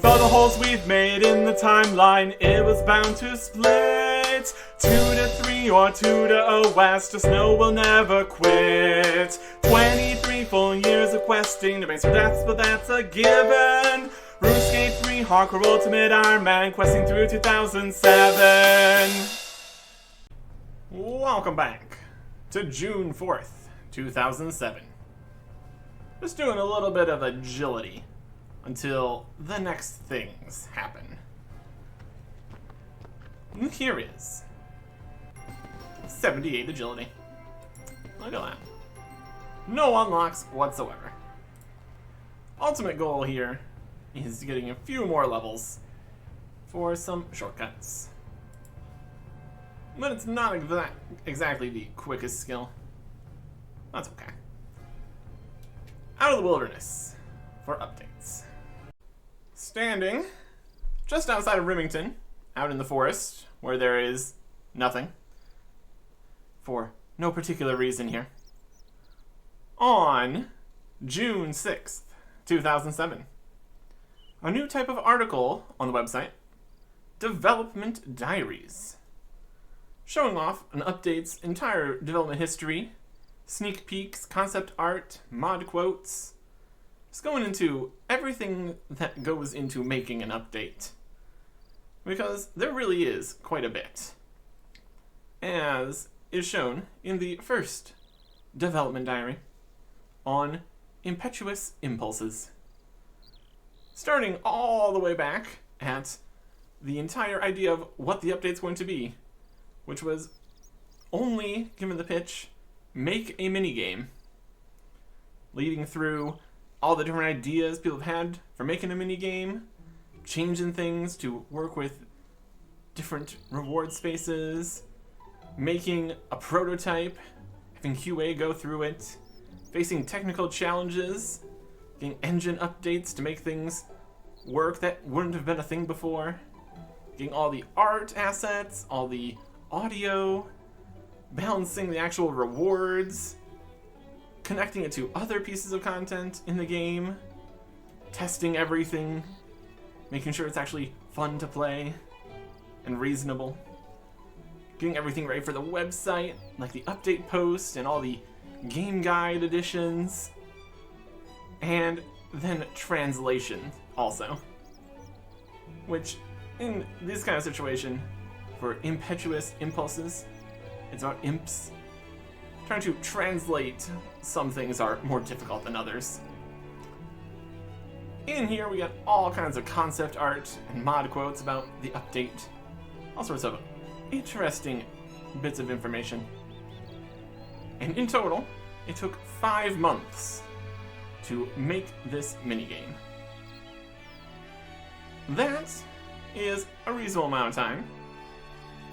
With all the holes we've made in the timeline, it was bound to split. 2 to 3 or 2 to 0 west, just know we'll never quit. 23 full years of questing to base for deaths, but that's a given. RuneScape 3 Hardcore Ultimate Ironman, questing through 2007. Welcome back to June 4th, 2007. Just doing a little bit of agility until the next things happen. And here is 78 agility. Look at that. No unlocks whatsoever. Ultimate goal here is getting a few more levels for some shortcuts. But it's not exactly the quickest skill. That's okay. Out of the wilderness for updates. Standing just outside of Remington, out in the forest, where there is nothing, for no particular reason here, on June 6th, 2007. A new type of article on the website, Development Diaries, showing off an update's entire development history, sneak peeks, concept art, mod quotes. It's going into everything that goes into making an update, because there really is quite a bit, as is shown in the first development diary on impetuous impulses. Starting all the way back at the entire idea of what the update's going to be, which was only given the pitch, make a minigame, leading through all the different ideas people have had for making a minigame, changing things to work with different reward spaces, making a prototype, having QA go through it, facing technical challenges, getting engine updates to make things work that wouldn't have been a thing before, getting all the art assets, all the audio, balancing the actual rewards, connecting it to other pieces of content in the game, testing everything, making sure it's actually fun to play and reasonable, getting everything ready for the website, like the update post and all the game guide editions, and then translation also, which in this kind of situation, for impetuous impulses, it's about imps. Trying to translate some things are more difficult than others. In here we got all kinds of concept art and mod quotes about the update. All sorts of interesting bits of information. And in total, it took 5 months to make this minigame. That is a reasonable amount of time.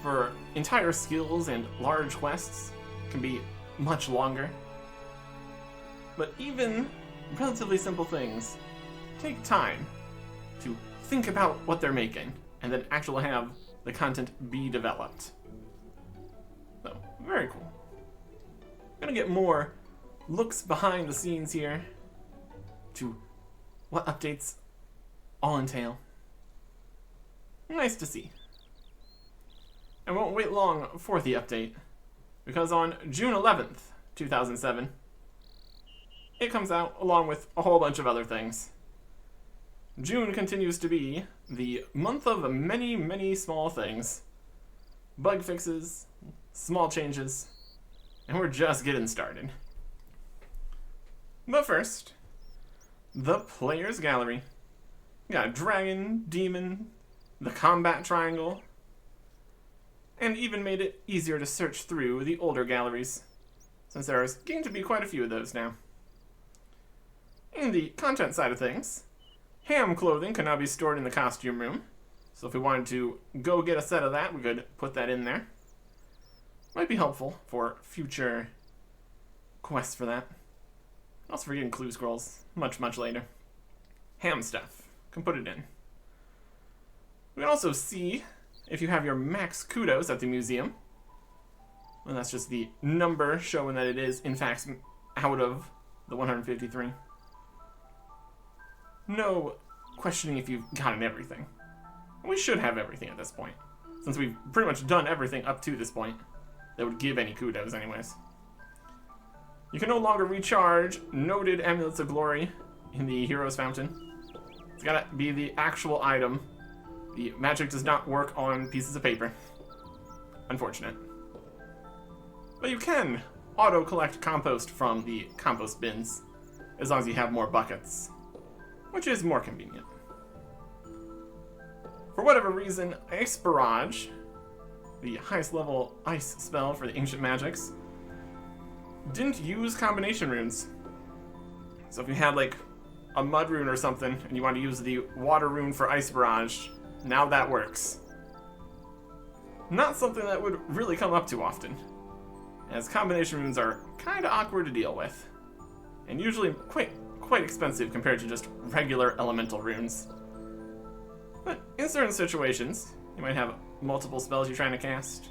For entire skills and large quests can be much longer. But even relatively simple things take time to think about what they're making and then actually have the content be developed. So, very cool. I'm gonna get more looks behind the scenes here to what updates all entail. Nice to see. I won't wait long for the update, because on June 11th, 2007, it comes out along with a whole bunch of other things. June continues to be the month of many, many small things. Bug fixes, small changes, and we're just getting started. But first, the Player's Gallery. We got a dragon, demon, the combat triangle, and even made it easier to search through the older galleries, since there is getting to be quite a few of those now. In the content side of things, ham clothing can now be stored in the costume room, so if we wanted to go get a set of that, we could put that in there. Might be helpful for future quests for that. Also for getting clue scrolls much, much later. Ham stuff, can put it in. We can also see if you have your max kudos at the museum. Well, that's just the number showing that it is, in fact, out of the 153. No questioning if you've gotten everything. We should have everything at this point, since we've pretty much done everything up to this point that would give any kudos anyways. You can no longer recharge noted amulets of glory in the hero's fountain. It's gotta be the actual item. The magic does not work on pieces of paper. Unfortunate. But you can auto-collect compost from the compost bins, as long as you have more buckets, which is more convenient. For whatever reason, Ice Barrage, the highest level ice spell for the ancient magics, didn't use combination runes. So if you had like a mud rune or something and you want to use the water rune for Ice Barrage, now that works. Not something that would really come up too often, as combination runes are kind of awkward to deal with, and usually quite expensive compared to just regular elemental runes. But in certain situations, you might have multiple spells you're trying to cast.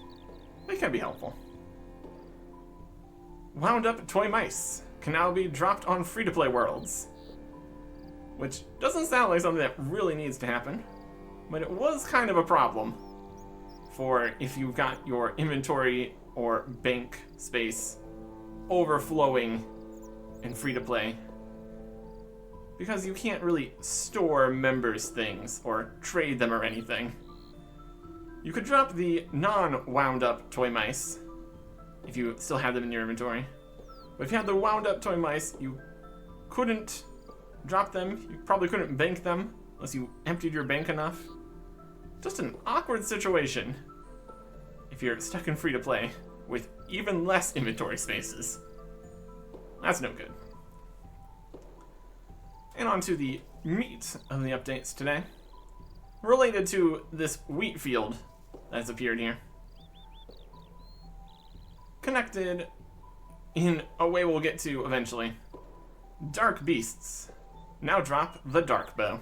They can be helpful. Wound up toy mice can now be dropped on free-to-play worlds, which doesn't sound like something that really needs to happen, but it was kind of a problem for if you've got your inventory or bank space overflowing in free-to-play, because you can't really store members' things or trade them or anything. You could drop the non-wound-up toy mice if you still have them in your inventory, but if you had the wound-up toy mice, you couldn't drop them. You probably couldn't bank them unless you emptied your bank enough. Just an awkward situation if you're stuck in free-to-play with even less inventory spaces. That's no good. And on to the meat of the updates today, related to this wheat field that has appeared here. Connected in a way we'll get to eventually. Dark Beasts now drop the Dark Bow.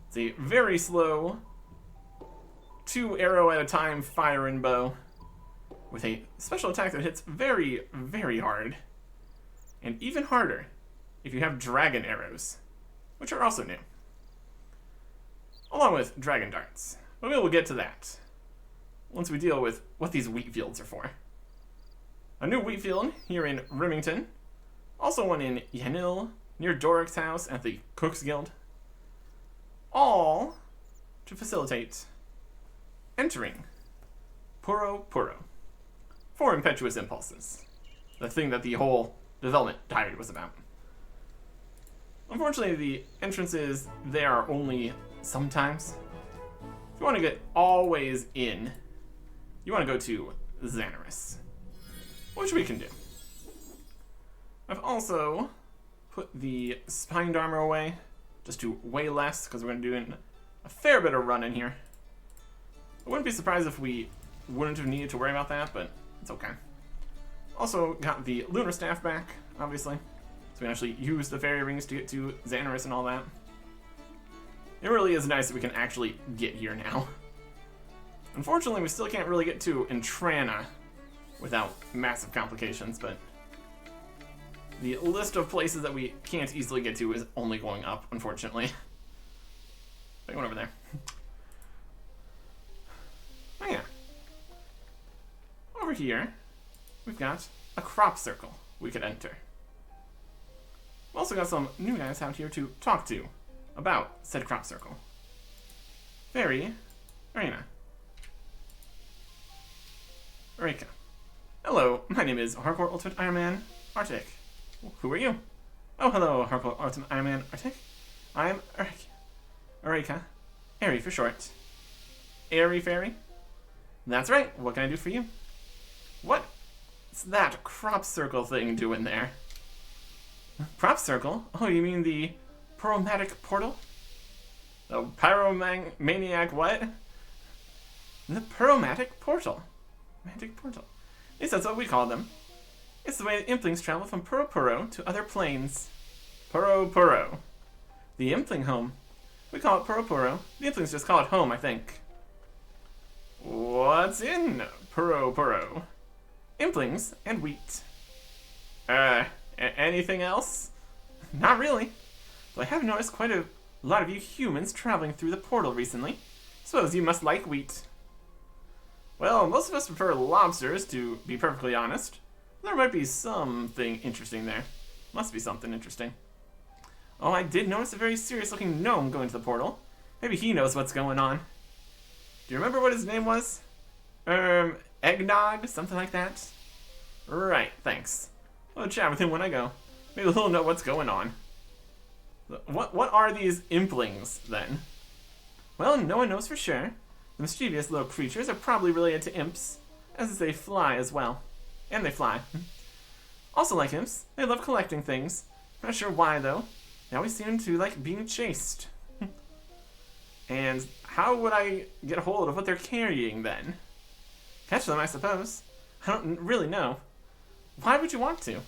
It's a very slow 2 arrow at a time firing bow with a special attack that hits very, very hard, and even harder if you have dragon arrows, which are also new, along with dragon darts. But we will get to that once we deal with what these wheat fields are for. A new wheat field here in Remington, also one in Yanil, near Doric's house at the Cook's Guild, all to facilitate entering Puro Puro for impetuous impulses, the thing that the whole development diary was about. Unfortunately, the entrances there are only sometimes. If you want to get always in, you want to go to Xanaris, which we can do. I've also put the spined armor away, just to weigh less, because we're going to do a fair bit of running here. I wouldn't be surprised if we wouldn't have needed to worry about that, but it's okay. Also got the lunar staff back, obviously, so we can actually use the fairy rings to get to Xanaris and all that. It really is nice that we can actually get here now. Unfortunately, we still can't really get to Entrana without massive complications, but the list of places that we can't easily get to is only going up, unfortunately. Big one over there. Oh yeah. Over here, we've got a crop circle we could enter. We've also got some new guys out here to talk to about said crop circle. Very Arena. Eureka. Hello, my name is Hardcore Ultimate Ironman Artic. Who are you? Oh, hello, Hardcore Ultimate Ironman Artic. I'm Eureka. Airy for short. Airy Fairy? That's right. What can I do for you? What's that crop circle thing doing there? Crop circle? Oh, you mean the pyromatic portal? The pyromaniac what? The pyromatic portal. Magic portal. At least that's what we call them. It's the way that Implings travel from Puro Puro to other planes. Puro Puro. The Impling home. We call it Puro Puro. The Implings just call it home, I think. What's in Puro Puro? Implings and wheat. Anything else? Not really. But I have noticed quite a A lot of you humans traveling through the portal recently. Suppose you must like wheat. Well, most of us prefer lobsters, to be perfectly honest. There might be something interesting there. Must be something interesting. Oh, I did notice a very serious-looking gnome going to the portal. Maybe he knows what's going on. Do you remember what his name was? Eggnog? Something like that? Right, thanks. I'll chat with him when I go. Maybe he'll know what's going on. What are these Implings, then? Well, no one knows for sure. The mischievous little creatures are probably related to imps, as they fly as well. And they fly. Also like imps, they love collecting things. Not sure why, though. They always seem to like being chased. And how would I get a hold of what they're carrying, then? Catch them, I suppose. I don't really know. Why would you want to?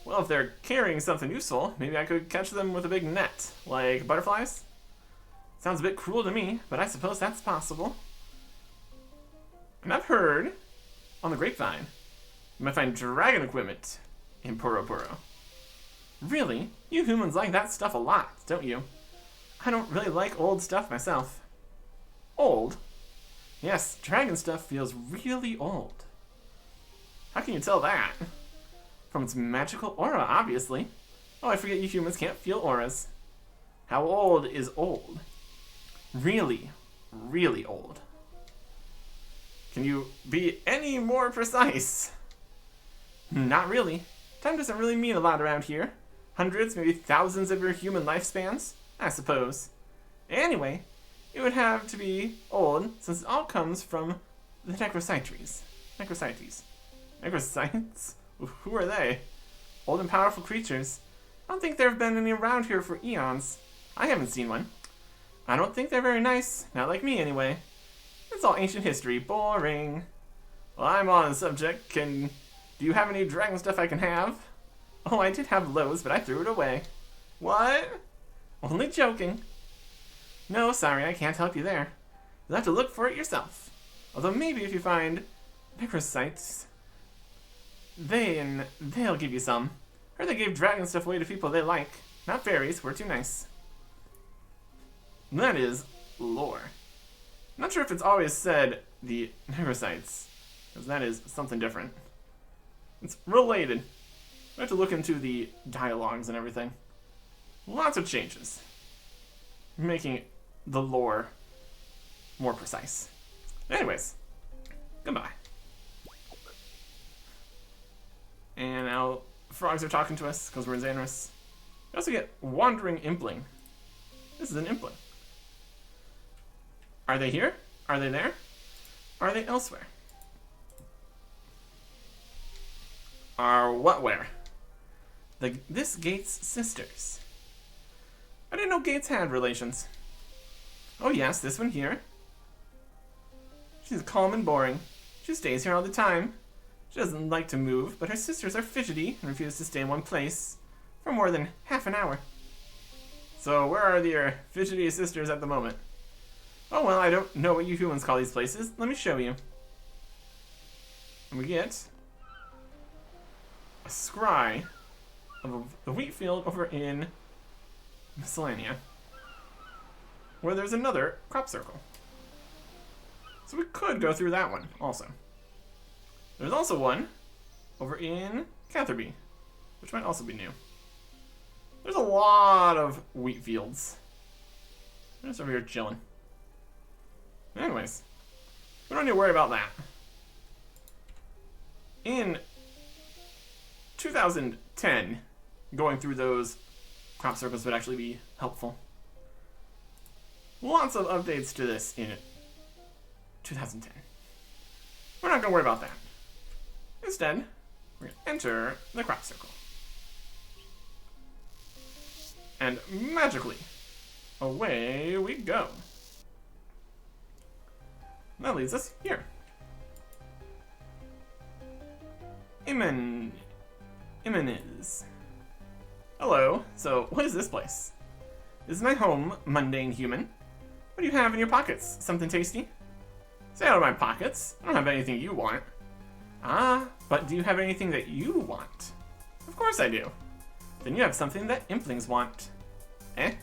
Well, if they're carrying something useful, maybe I could catch them with a big net, like butterflies? Sounds a bit cruel to me, but I suppose that's possible. And I've heard, on the grapevine, you might find dragon equipment in Puro Puro. Really? You humans like that stuff a lot, don't you? I don't really like old stuff myself. Old? Yes, dragon stuff feels really old. How can you tell that? From its magical aura, obviously. Oh, I forget you humans can't feel auras. How old is old? Really, really old. Can you be any more precise? Not really. Time doesn't really mean a lot around here. Hundreds, maybe thousands of your human lifespans, I suppose. Anyway, it would have to be old, since it all comes from the Necrocytes. Necrocytes? Who are they? Old and powerful creatures. I don't think there have been any around here for eons. I haven't seen one. I don't think they're very nice. Not like me, anyway. It's all ancient history. Boring. Well, I'm on the subject. Do you have any dragon stuff I can have? Oh, I did have loads, but I threw it away. What? Only joking. No, sorry, I can't help you there. You'll have to look for it yourself. Although maybe if you find Necrocytes, they'll give you some. Heard they gave dragon stuff away to people they like. Not fairies, we're too nice. That is lore. I'm not sure if it's always said the Necrocytes, because that is something different. It's related. We have to look into the dialogues and everything. Lots of changes. Making the lore more precise. Anyways, goodbye. And now frogs are talking to us because we're in Xanarus. We also get Wandering Impling. This is an Impling. Are they here? Are they there? Are they elsewhere? Are what where? This Gates sisters. I didn't know Gates had relations. Oh yes, this one here. She's calm and boring. She stays here all the time. She doesn't like to move, but her sisters are fidgety and refuse to stay in one place for more than half an hour. So where are your fidgety sisters at the moment? Oh well, I don't know what you humans call these places. Let me show you. And we get a scry of the wheat field over in Miscellanea, where there's another crop circle. So we could go through that one also. There's also one over in Catherby, which might also be new. There's a lot of wheat fields. I'm just over here chilling. Anyways, we don't need to worry about that. In 2010, going through those crop circles would actually be helpful. Lots of updates to this in 2010. We're not going to worry about that. Instead, we're going to enter the crop circle. And magically, away we go. And that leads us here. Imenes. Hello. So, what is this place? This is my home, mundane human. What do you have in your pockets? Something tasty? Stay out of my pockets. I don't have anything you want. Ah, but do you have anything that you want? Of course I do. Then you have something that Implings want. Eh?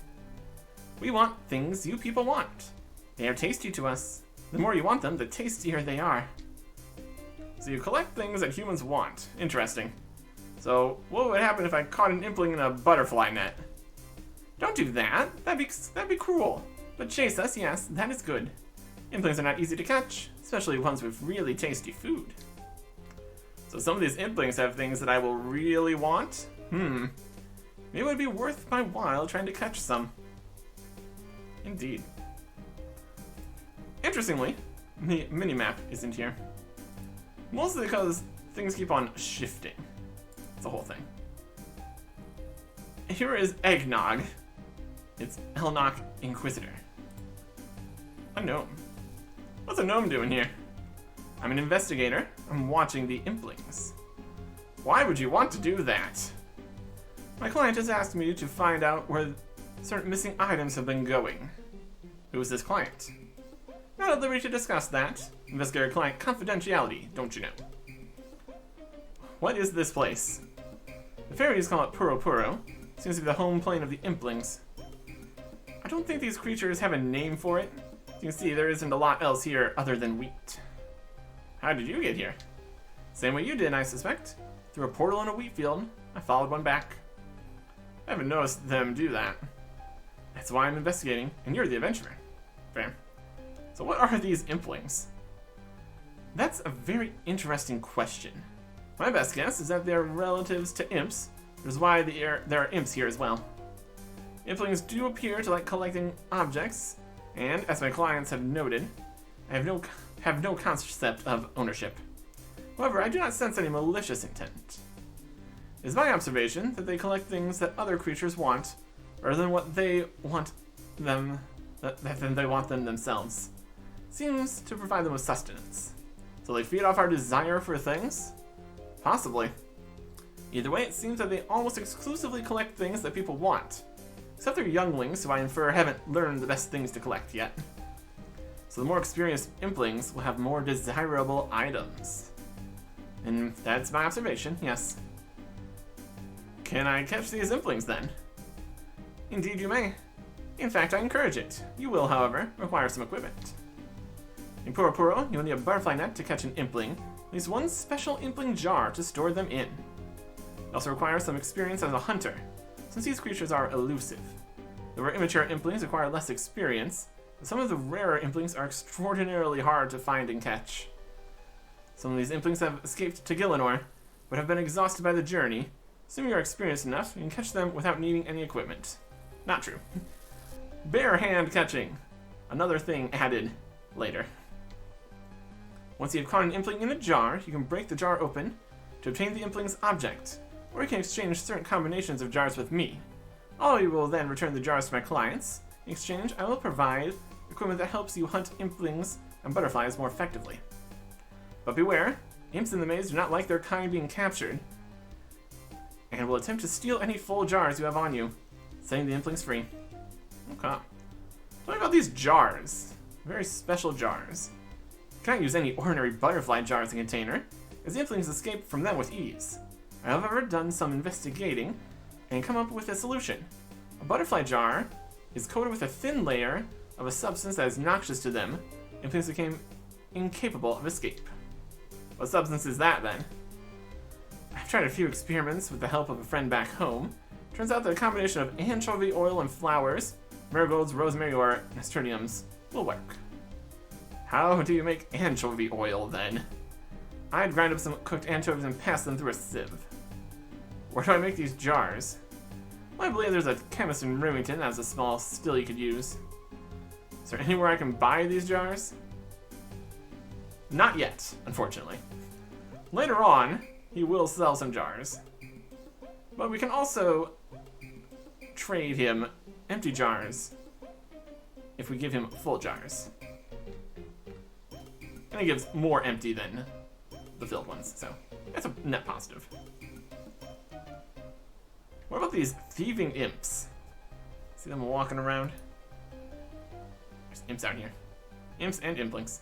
We want things you people want. They are tasty to us. The more you want them, the tastier they are. So you collect things that humans want. Interesting. So what would happen if I caught an impling in a butterfly net? Don't do that. That'd be cruel. But chase us, yes, that is good. Implings are not easy to catch, especially ones with really tasty food. So some of these implings have things that I will really want. Maybe it would be worth my while trying to catch some. Indeed. Interestingly, the minimap isn't here. Mostly because things keep on shifting. It's the whole thing. Here is Eggnog. It's Elnock Inquisitor. A gnome. What's a gnome doing here? I'm an investigator. I'm watching the Implings. Why would you want to do that? My client has asked me to find out where certain missing items have been going. Who is this client? Not at liberty to discuss that. Investigator-client confidentiality, don't you know? What is this place? The fairies call it Puro Puro. Seems to be the home plane of the Implings. I don't think these creatures have a name for it. As you can see, there isn't a lot else here other than wheat. How did you get here? Same way you did, I suspect. Through a portal in a wheat field. I followed one back. I haven't noticed them do that. That's why I'm investigating, and you're the adventurer. Fair. So what are these Implings? That's a very interesting question. My best guess is that they're relatives to imps, which is why there are imps here as well. Implings do appear to like collecting objects, and as my clients have noted, I have no concept of ownership. However, I do not sense any malicious intent. It is my observation that they collect things that other creatures want, rather than what they want them than they want them themselves. Seems to provide them with sustenance. So they feed off our desire for things? Possibly. Either way, it seems that they almost exclusively collect things that people want. Except their younglings, who I infer haven't learned the best things to collect yet. So the more experienced Implings will have more desirable items. And that's my observation, yes. Can I catch these Implings then? Indeed you may. In fact, I encourage it. You will, however, require some equipment. In Puro Puro, you'll need a butterfly net to catch an Impling, at least one special Impling jar to store them in. You also require some experience as a hunter, since these creatures are elusive. The more immature Implings require less experience, but some of the rarer Implings are extraordinarily hard to find and catch. Some of these Implings have escaped to Gillinor, but have been exhausted by the journey. Assuming you're experienced enough, you can catch them without needing any equipment. Not true. Bare hand catching. Another thing added later. Once you have caught an Impling in a jar, you can break the jar open to obtain the Impling's object, or you can exchange certain combinations of jars with me. All you will then return the jars to my clients. In exchange, I will provide equipment that helps you hunt Implings and butterflies more effectively. But beware, imps in the maze do not like their kind being captured, and will attempt to steal any full jars you have on you, setting the Implings free. Okay. Tell me about these jars. Very special jars. You cannot use any ordinary butterfly jar as a container, as the Implings escape from them with ease. I have however done some investigating and come up with a solution. A butterfly jar is coated with a thin layer of a substance that is noxious to them, and Implings became incapable of escape. What substance is that then? I've tried a few experiments with the help of a friend back home. Turns out that a combination of anchovy oil and flowers, marigolds, rosemary, or nasturtiums will work. How do you make anchovy oil then? I'd grind up some cooked anchovies and pass them through a sieve. Where do I make these jars? Well, I believe there's a chemist in Remington that has a small still you could use. Is there anywhere I can buy these jars? Not yet, unfortunately. Later on, he will sell some jars. But we can also trade him empty jars if we give him full jars. And he gives more empty than the filled ones, so that's a net positive. What about these thieving imps? See them walking around? There's imps out here. Imps and Implings.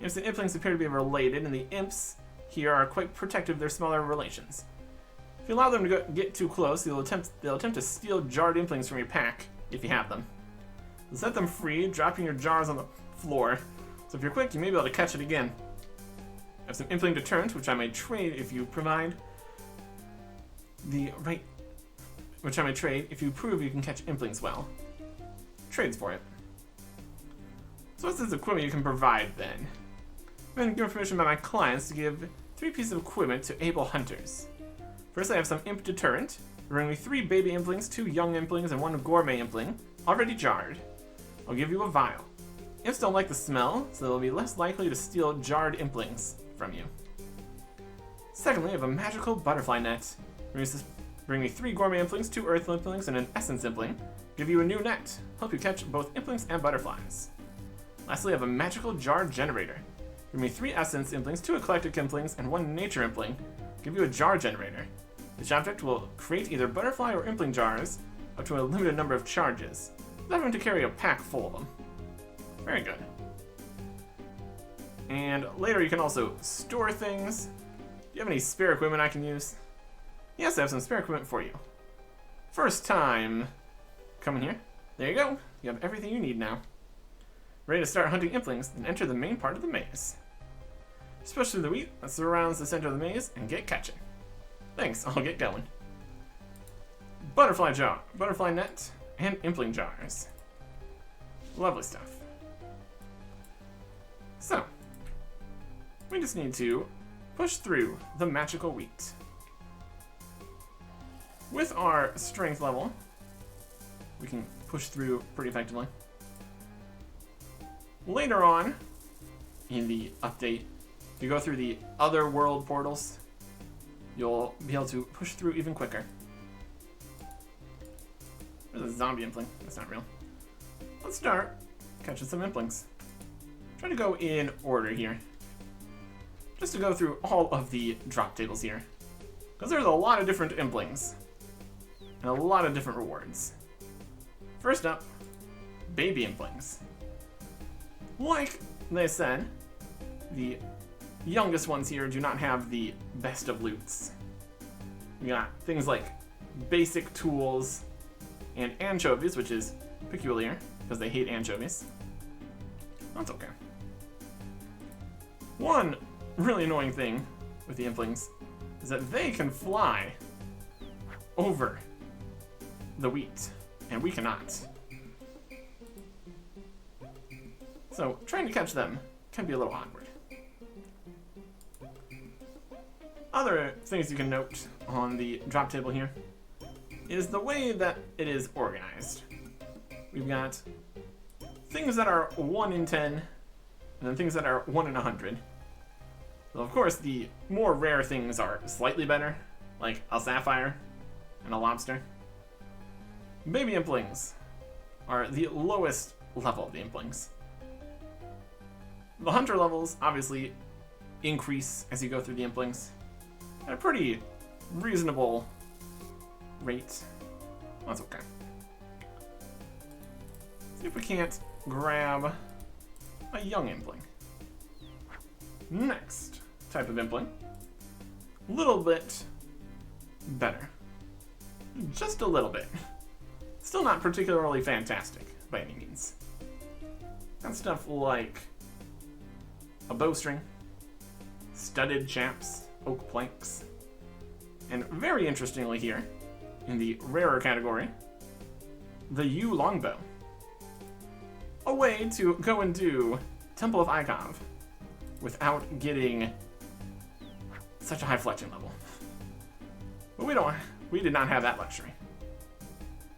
Imps and Implings appear to be related, and the imps here are quite protective of their smaller relations. If you allow them to get too close, they'll attempt to steal jarred Implings from your pack, if you have them. So set them free, dropping your jars on the floor. So if you're quick, you may be able to catch it again. I have some Impling Deterrent, which I may trade if you provide the right... Which I may trade if you prove you can catch Implings well. Trades for it. So what's this equipment you can provide then? I'm going to give permission by my clients to give 3 pieces of equipment to able hunters. First, I have some Imp Deterrent. Bring me 3 baby Implings, 2 young Implings, and 1 gourmet Impling, already jarred. I'll give you a vial. Imps don't like the smell, so they'll be less likely to steal jarred Implings from you. Secondly, I have a magical butterfly net. Bring me 3 gourmet Implings, 2 earth Implings, and an essence Impling. Give you a new net. Help you catch both Implings and butterflies. Lastly, I have a magical jar generator. Bring me 3 essence Implings, 2 eclectic Implings, and 1 nature Impling. Give you a jar generator. This object will create either butterfly or Impling jars up to a limited number of charges, without having to carry a pack full of them. Very good. And later you can also store things. Do you have any spare equipment I can use? Yes, I have some spare equipment for you. First time coming here. There you go. You have everything you need now. Ready to start hunting Implings, then enter the main part of the maze. Just push through the wheat that surrounds the center of the maze and get catching. Thanks, I'll get going. Butterfly jar, butterfly net, and Impling jars. Lovely stuff. So, we just need to push through the magical wheat. With our strength level, we can push through pretty effectively. Later on in the update, if you go through the other world portals, you'll be able to push through even quicker. There's a zombie Impling. That's not real. Let's start catching some Implings. Try to go in order here. Just to go through all of the drop tables here. Because there's a lot of different Implings. And a lot of different rewards. First up, baby Implings. Like they said, the youngest ones here do not have the best of loots. We got things like basic tools and anchovies, which is peculiar because they hate anchovies. That's okay. One really annoying thing with the Implings is that they can fly over the wheat, and we cannot. So trying to catch them can be a little awkward. Other things you can note on the drop table here is the way that it is organized. We've got things that are 1 in 10, and then things that are 1 in 100. So of course, the more rare things are slightly better, like a sapphire and a lobster. Baby Implings are the lowest level of the Implings. The hunter levels obviously increase as you go through the Implings at a pretty reasonable rate. That's okay. See if we can't grab a young Impling. Next type of Impling. A little bit better. Just a little bit. Still not particularly fantastic by any means. Got stuff like a bowstring, studded chaps, oak planks, and very interestingly here, in the rarer category, the yew longbow. A way to go and do Temple of Ikov without getting such a high fletching level. But we did not have that luxury.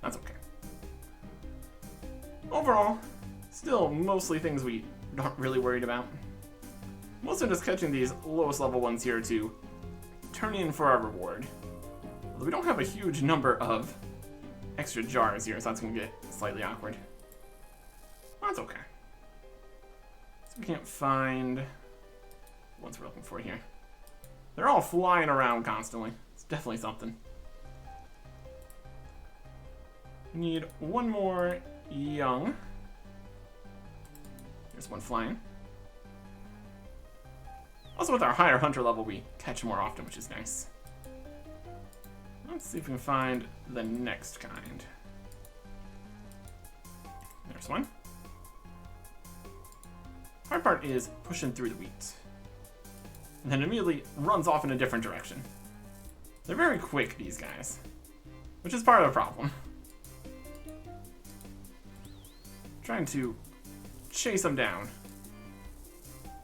That's okay. Overall, still mostly things we aren't really worried about. Mostly just catching these lowest level ones here to turn in for our reward. Although we don't have a huge number of extra jars here, so that's going to get slightly awkward. That's okay. So we can't find what we're looking for here. They're all flying around constantly. It's definitely something. We need one more young. There's one flying. Also, with our higher hunter level, we catch more often, which is nice. Let's see if we can find the next kind. There's one. Hard part is pushing through the wheat. And then immediately runs off in a different direction. They're very quick, these guys. Which is part of the problem. Trying to chase them down.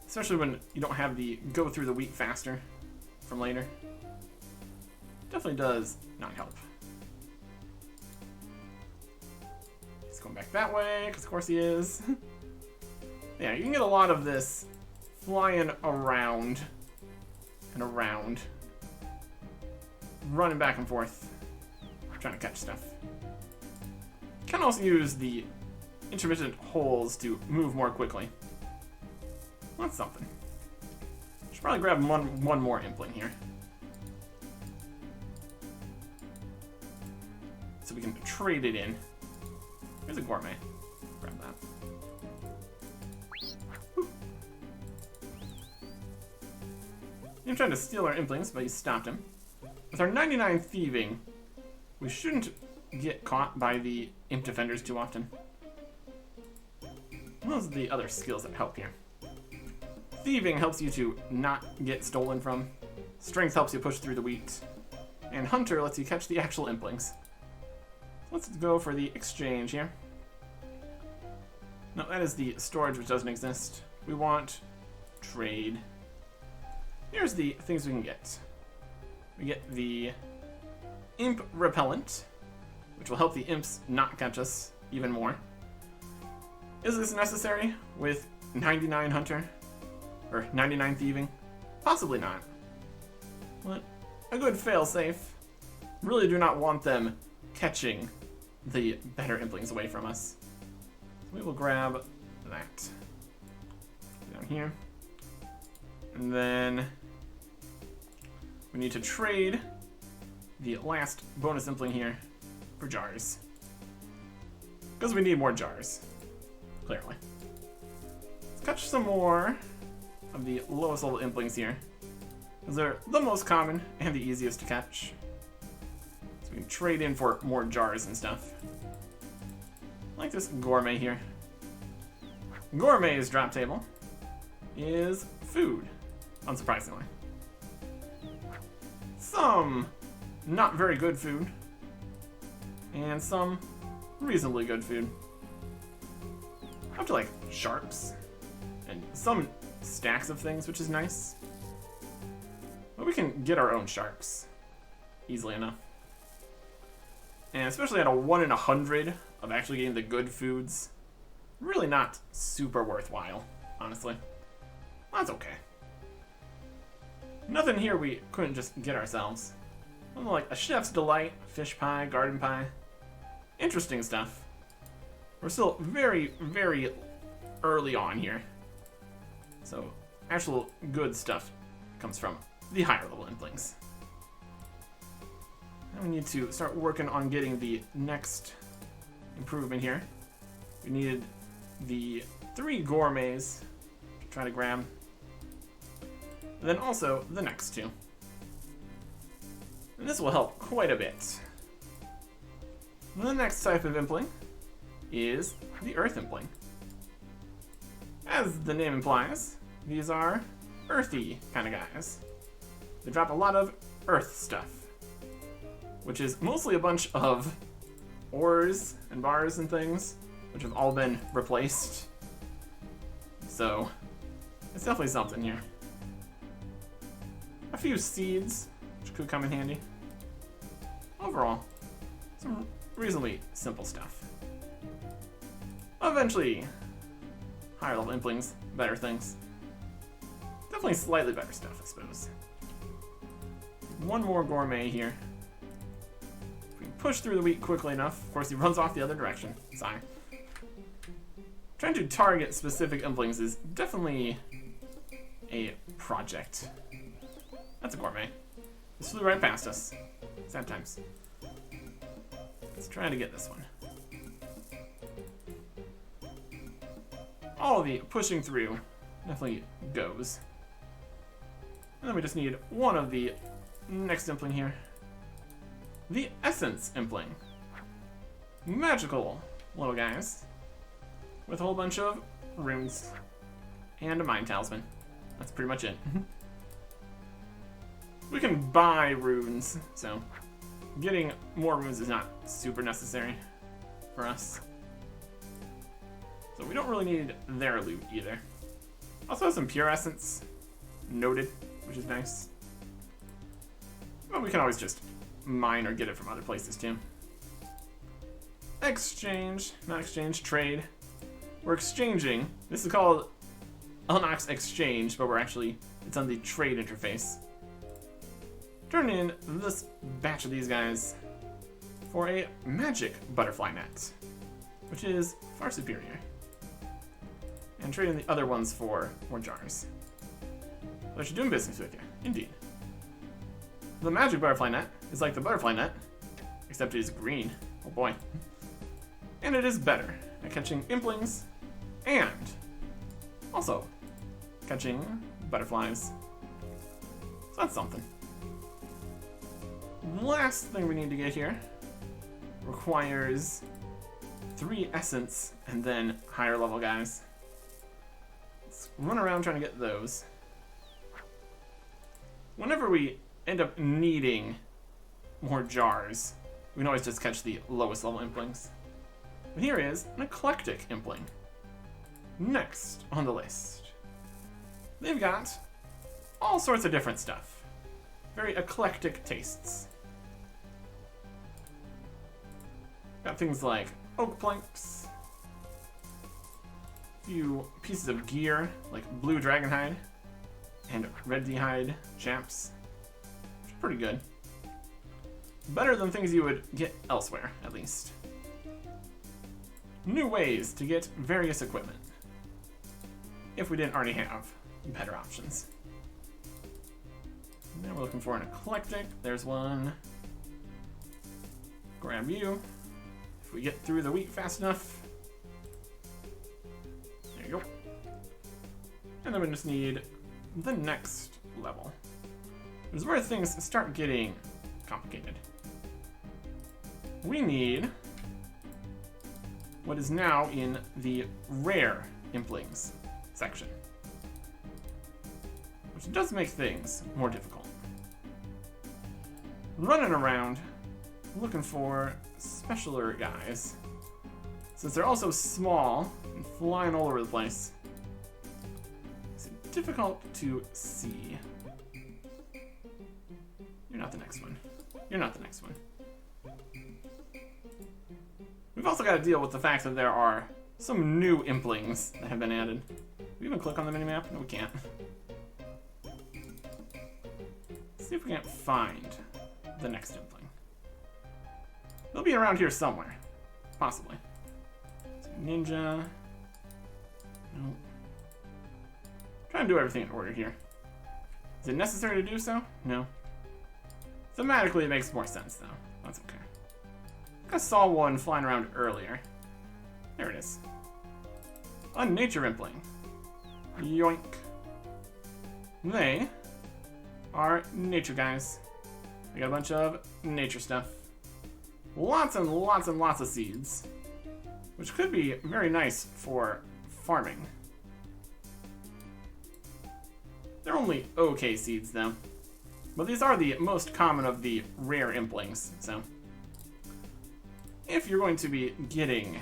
Especially when you don't have the go through the wheat faster from later. Definitely does not help. He's going back that way, because of course he is. Yeah, you can get a lot of this flying around and around. Running back and forth. Trying to catch stuff. You can also use the intermittent holes to move more quickly. That's something. Should probably grab one more Impling here. So we can trade it in. Here's a gourmet. Grab that. Woo. He tried to steal our Implings, but he stopped him. With our 99 thieving, we shouldn't get caught by the Imp Defenders too often. Those are the other skills that help here. Thieving helps you to not get stolen from. Strength helps you push through the wheat. And Hunter lets you catch the actual Implings. Let's go for the exchange here. No, that is the storage, which doesn't exist. We want trade. Here's the things we can get. We get the Imp Repellent, which will help the imps not catch us even more. Is this necessary with 99 Hunter? Or 99 Thieving? Possibly not. But a good failsafe. Really do not want them catching the better Implings away from us. So we will grab that. Down here. And then we need to trade the last bonus Impling here for jars. Because we need more jars. Clearly. Let's catch some more of the lowest level Implings here. Because they're the most common and the easiest to catch. So we can trade in for more jars and stuff. Like this gourmet here. Gourmet's drop table is food, unsurprisingly. Some not very good food, and some reasonably good food. Up to like sharks, and some stacks of things, which is nice. But we can get our own sharks easily enough. And especially at a 1 in 100 of actually getting the good foods, really not super worthwhile, honestly. That's okay. Nothing here we couldn't just get ourselves. Something like a chef's delight, fish pie, garden pie. Interesting stuff. We're still very, very early on here. So, actual good stuff comes from the higher level Implings. Now we need to start working on getting the next improvement here. We needed the 3 gourmets to try to grab. And then also the next 2. And this will help quite a bit. The next type of Impling is the Earth Impling. As the name implies, these are earthy kind of guys. They drop a lot of earth stuff, which is mostly a bunch of ores and bars and things, which have all been replaced. So, it's definitely something here. A few seeds, which could come in handy. Overall, some reasonably simple stuff. Eventually, higher level Implings, better things. Definitely slightly better stuff, I suppose. One more gourmet here. If we can push through the wheat quickly enough, of course he runs off the other direction. Sigh. Trying to target specific Implings is definitely a project. That's a gourmet. This flew right past us. Sad times. Let's try to get this one. All the pushing through definitely goes. And then we just need one of the next Impling here. The Essence Impling. Magical little guys. with a whole bunch of runes and a Mind Talisman. That's pretty much it. We can buy runes, so getting more runes is not super necessary for us. So we don't really need their loot either. Also has some pure essence noted, which is nice. But we can always just mine or get it from other places too. Exchange, not exchange, trade. We're exchanging. This is called Unox Exchange, but it's on the trade interface. Turn in this batch of these guys for a magic butterfly net, which is far superior. And trade in the other ones for more jars. So she's doing business with you, indeed. The magic butterfly net is like the butterfly net, except it is green. Oh boy. And it is better at catching implings and also catching butterflies. So that's something. Last thing we need to get here requires 3 essence and then higher level guys. Let's run around trying to get those. Whenever we end up needing more jars, we can always just catch the lowest level implings. And here is an eclectic impling. Next on the list. They've got all sorts of different stuff. Very eclectic tastes. Got things like oak planks, a few pieces of gear like blue dragonhide and red d'hide chaps, which are pretty good. Better than things you would get elsewhere, at least. New ways to get various equipment, if we didn't already have better options. Now we're looking for an eclectic. There's one. Grab you. If we get through the week fast enough. There you go. And then we just need the next level. This is where things start getting complicated. We need what is now in the rare implings section, which does make things more difficult. Running around looking for specialer guys, since they're also small and flying all over the place. It's difficult to see. You're not the next one. You're not the next one. We've also got to deal with the fact that there are some new implings that have been added. Can we even click on the minimap? No, we can't. Let's see if we can't find the next impling. They'll be around here somewhere. Possibly. So ninja. No. Trying to do everything in order here. Is it necessary to do so? No. Thematically, it makes more sense, though. That's okay. I saw one flying around earlier. There it is. A nature impling. Yoink. They are nature guys. They got a bunch of nature stuff. Lots and lots and lots of seeds, which could be very nice for farming. They're only okay seeds, though. But these are the most common of the rare implings, so if you're going to be getting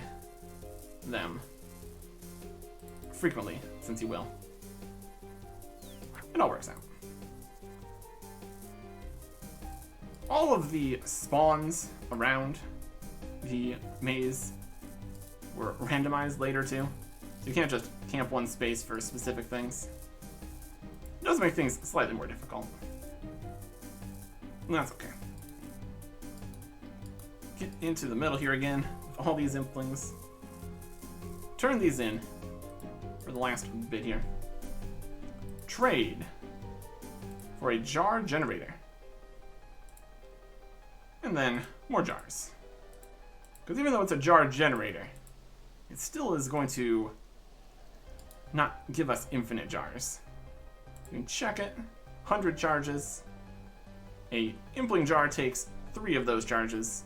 them frequently, since you will, it all works out. All of the spawns around the maze were randomized later too, so you can't just camp one space for specific things. It does make things slightly more difficult. That's okay. Get into the middle here again with all these implings. Turn these in for the last bit here. Trade for a jar generator. And then more jars. Because even though it's a jar generator, it still is going to not give us infinite jars. You can check it. 100 charges. A impling jar takes 3 of those charges.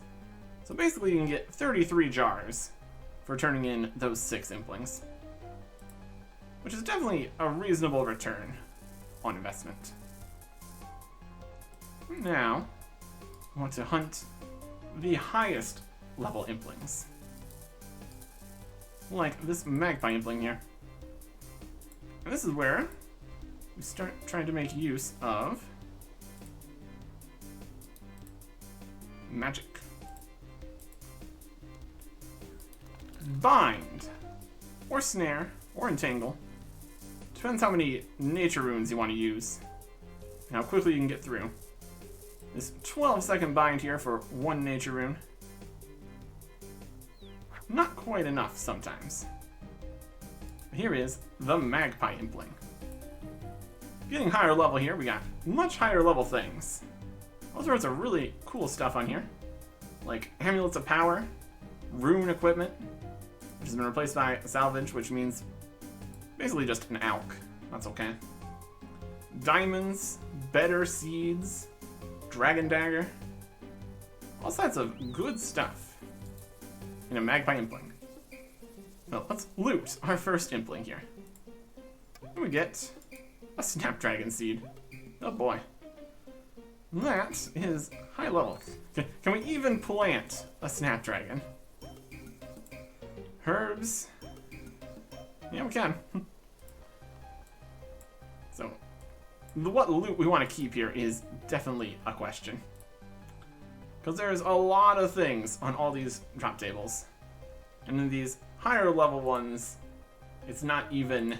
So basically you can get 33 jars for turning in those 6 Implings, which is definitely a reasonable return on investment. Now, I want to hunt the highest level Implings, like this Magpie Impling here. And this is where we start trying to make use of magic. Bind, or snare, or entangle. Depends how many nature runes you want to use and how quickly you can get through. This 12-second bind here for 1 nature rune. Not quite enough sometimes. Here is the Magpie Impling. Getting higher level here, we got much higher level things. All sorts of really cool stuff on here, like Amulets of Power, Rune Equipment, which has been replaced by Salvage, which means basically just an alch. That's okay. Diamonds, Better Seeds, Dragon Dagger. All sorts of good stuff in a Magpie Impling. Well, let's loot our first Impling here. And we get a Snapdragon Seed. Oh boy. That is high level. Can we even plant a Snapdragon? Herbs. Yeah, we can. So, what loot we want to keep here is definitely a question. Because there's a lot of things on all these drop tables. And in these higher level ones, it's not even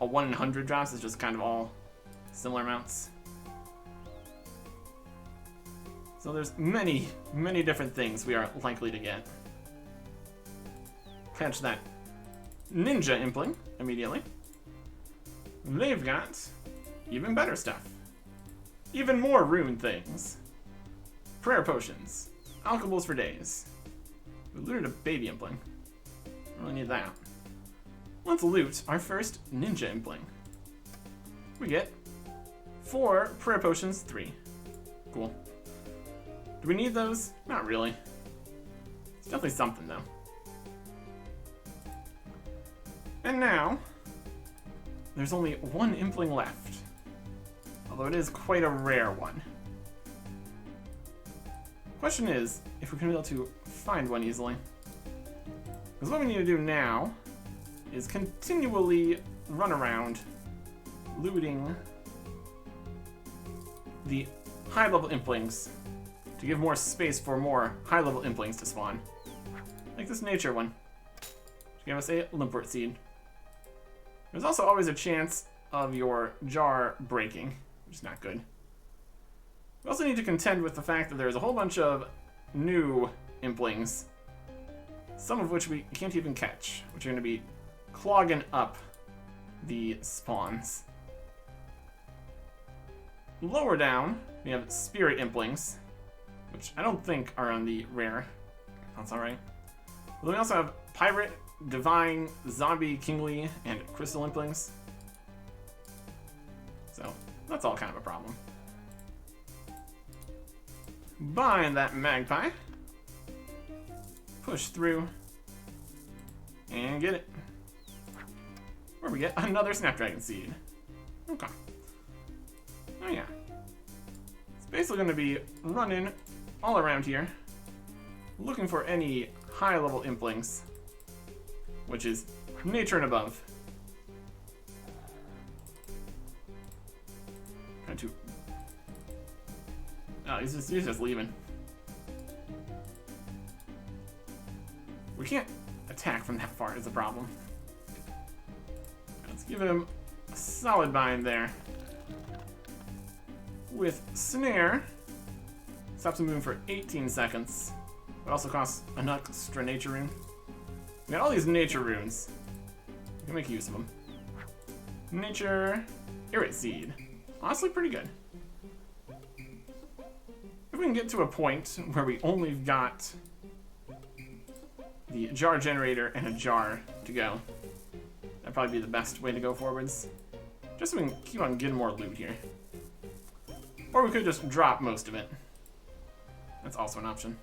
a 1 in 100 drops, it's just kind of all similar amounts. So there's many, many different things we are likely to get. Catch that Ninja Impling immediately. They've got even better stuff. Even more rune things. Prayer potions. Alchemies for days. We looted a baby Impling. Don't really need that. Let's loot our first Ninja Impling. We get 4 prayer potions, 3. Cool. Do we need those? Not really. It's definitely something though. And now, there's only 1 Impling left. Although it is quite a rare one. Question is, if we're going to be able to find one easily. Because what we need to do now is continually run around looting the high-level Implings to give more space for more high-level Implings to spawn. Like this nature one. To give us a Limpwort Seed. There's also always a chance of your jar breaking, which is not good. We also need to contend with the fact that there's a whole bunch of new Implings, some of which we can't even catch, which are going to be clogging up the spawns. Lower down, we have Spirit Implings, which I don't think are on the rare. That's alright. But then we also have Pirate, Divine, Zombie, Kingly, and Crystal Implings. So, that's all kind of a problem. Bind that Magpie. Push through. And get it. Where we get another Snapdragon Seed. Okay. Oh yeah. It's basically going to be running all around here, looking for any high-level Implings, which is nature and above. Trying to... Oh, he's just leaving. We can't attack from that far is a problem. Let's give him a solid bind there. With Snare, stops him moving for 18 seconds. It also costs an extra nature rune. We got all these nature runes. We can make use of them. Nature, Irrit Seed. Honestly, pretty good. If we can get to a point where we only got the jar generator and a jar to go, that'd probably be the best way to go forwards. Just so we can keep on getting more loot here. Or we could just drop most of it. That's also an option.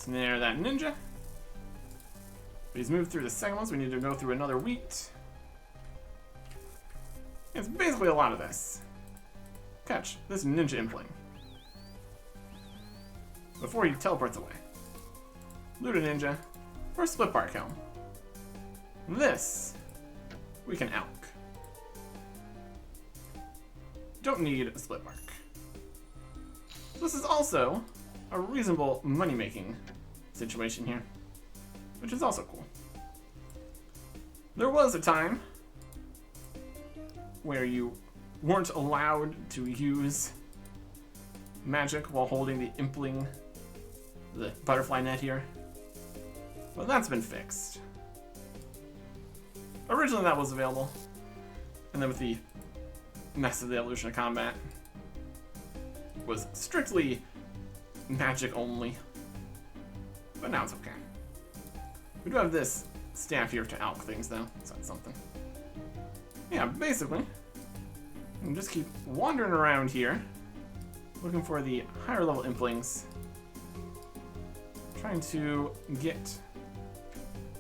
Snare that ninja. He's moved through the second one, so we need to go through another wheat. It's basically a lot of this. Catch this ninja impling before he teleports away. Loot a ninja or split bark helm. This we can elk. Don't need a split bark. This is also a reasonable money-making situation here, which is also cool. There was a time where you weren't allowed to use magic while holding the impling, the butterfly net here. Well, that's been fixed. Originally that was available, and then with the mess of the evolution of combat, was strictly magic only. But now it's okay. We do have this staff here to elk things though, so that's something. Yeah, basically, you can just keep wandering around here, looking for the higher level implings, trying to get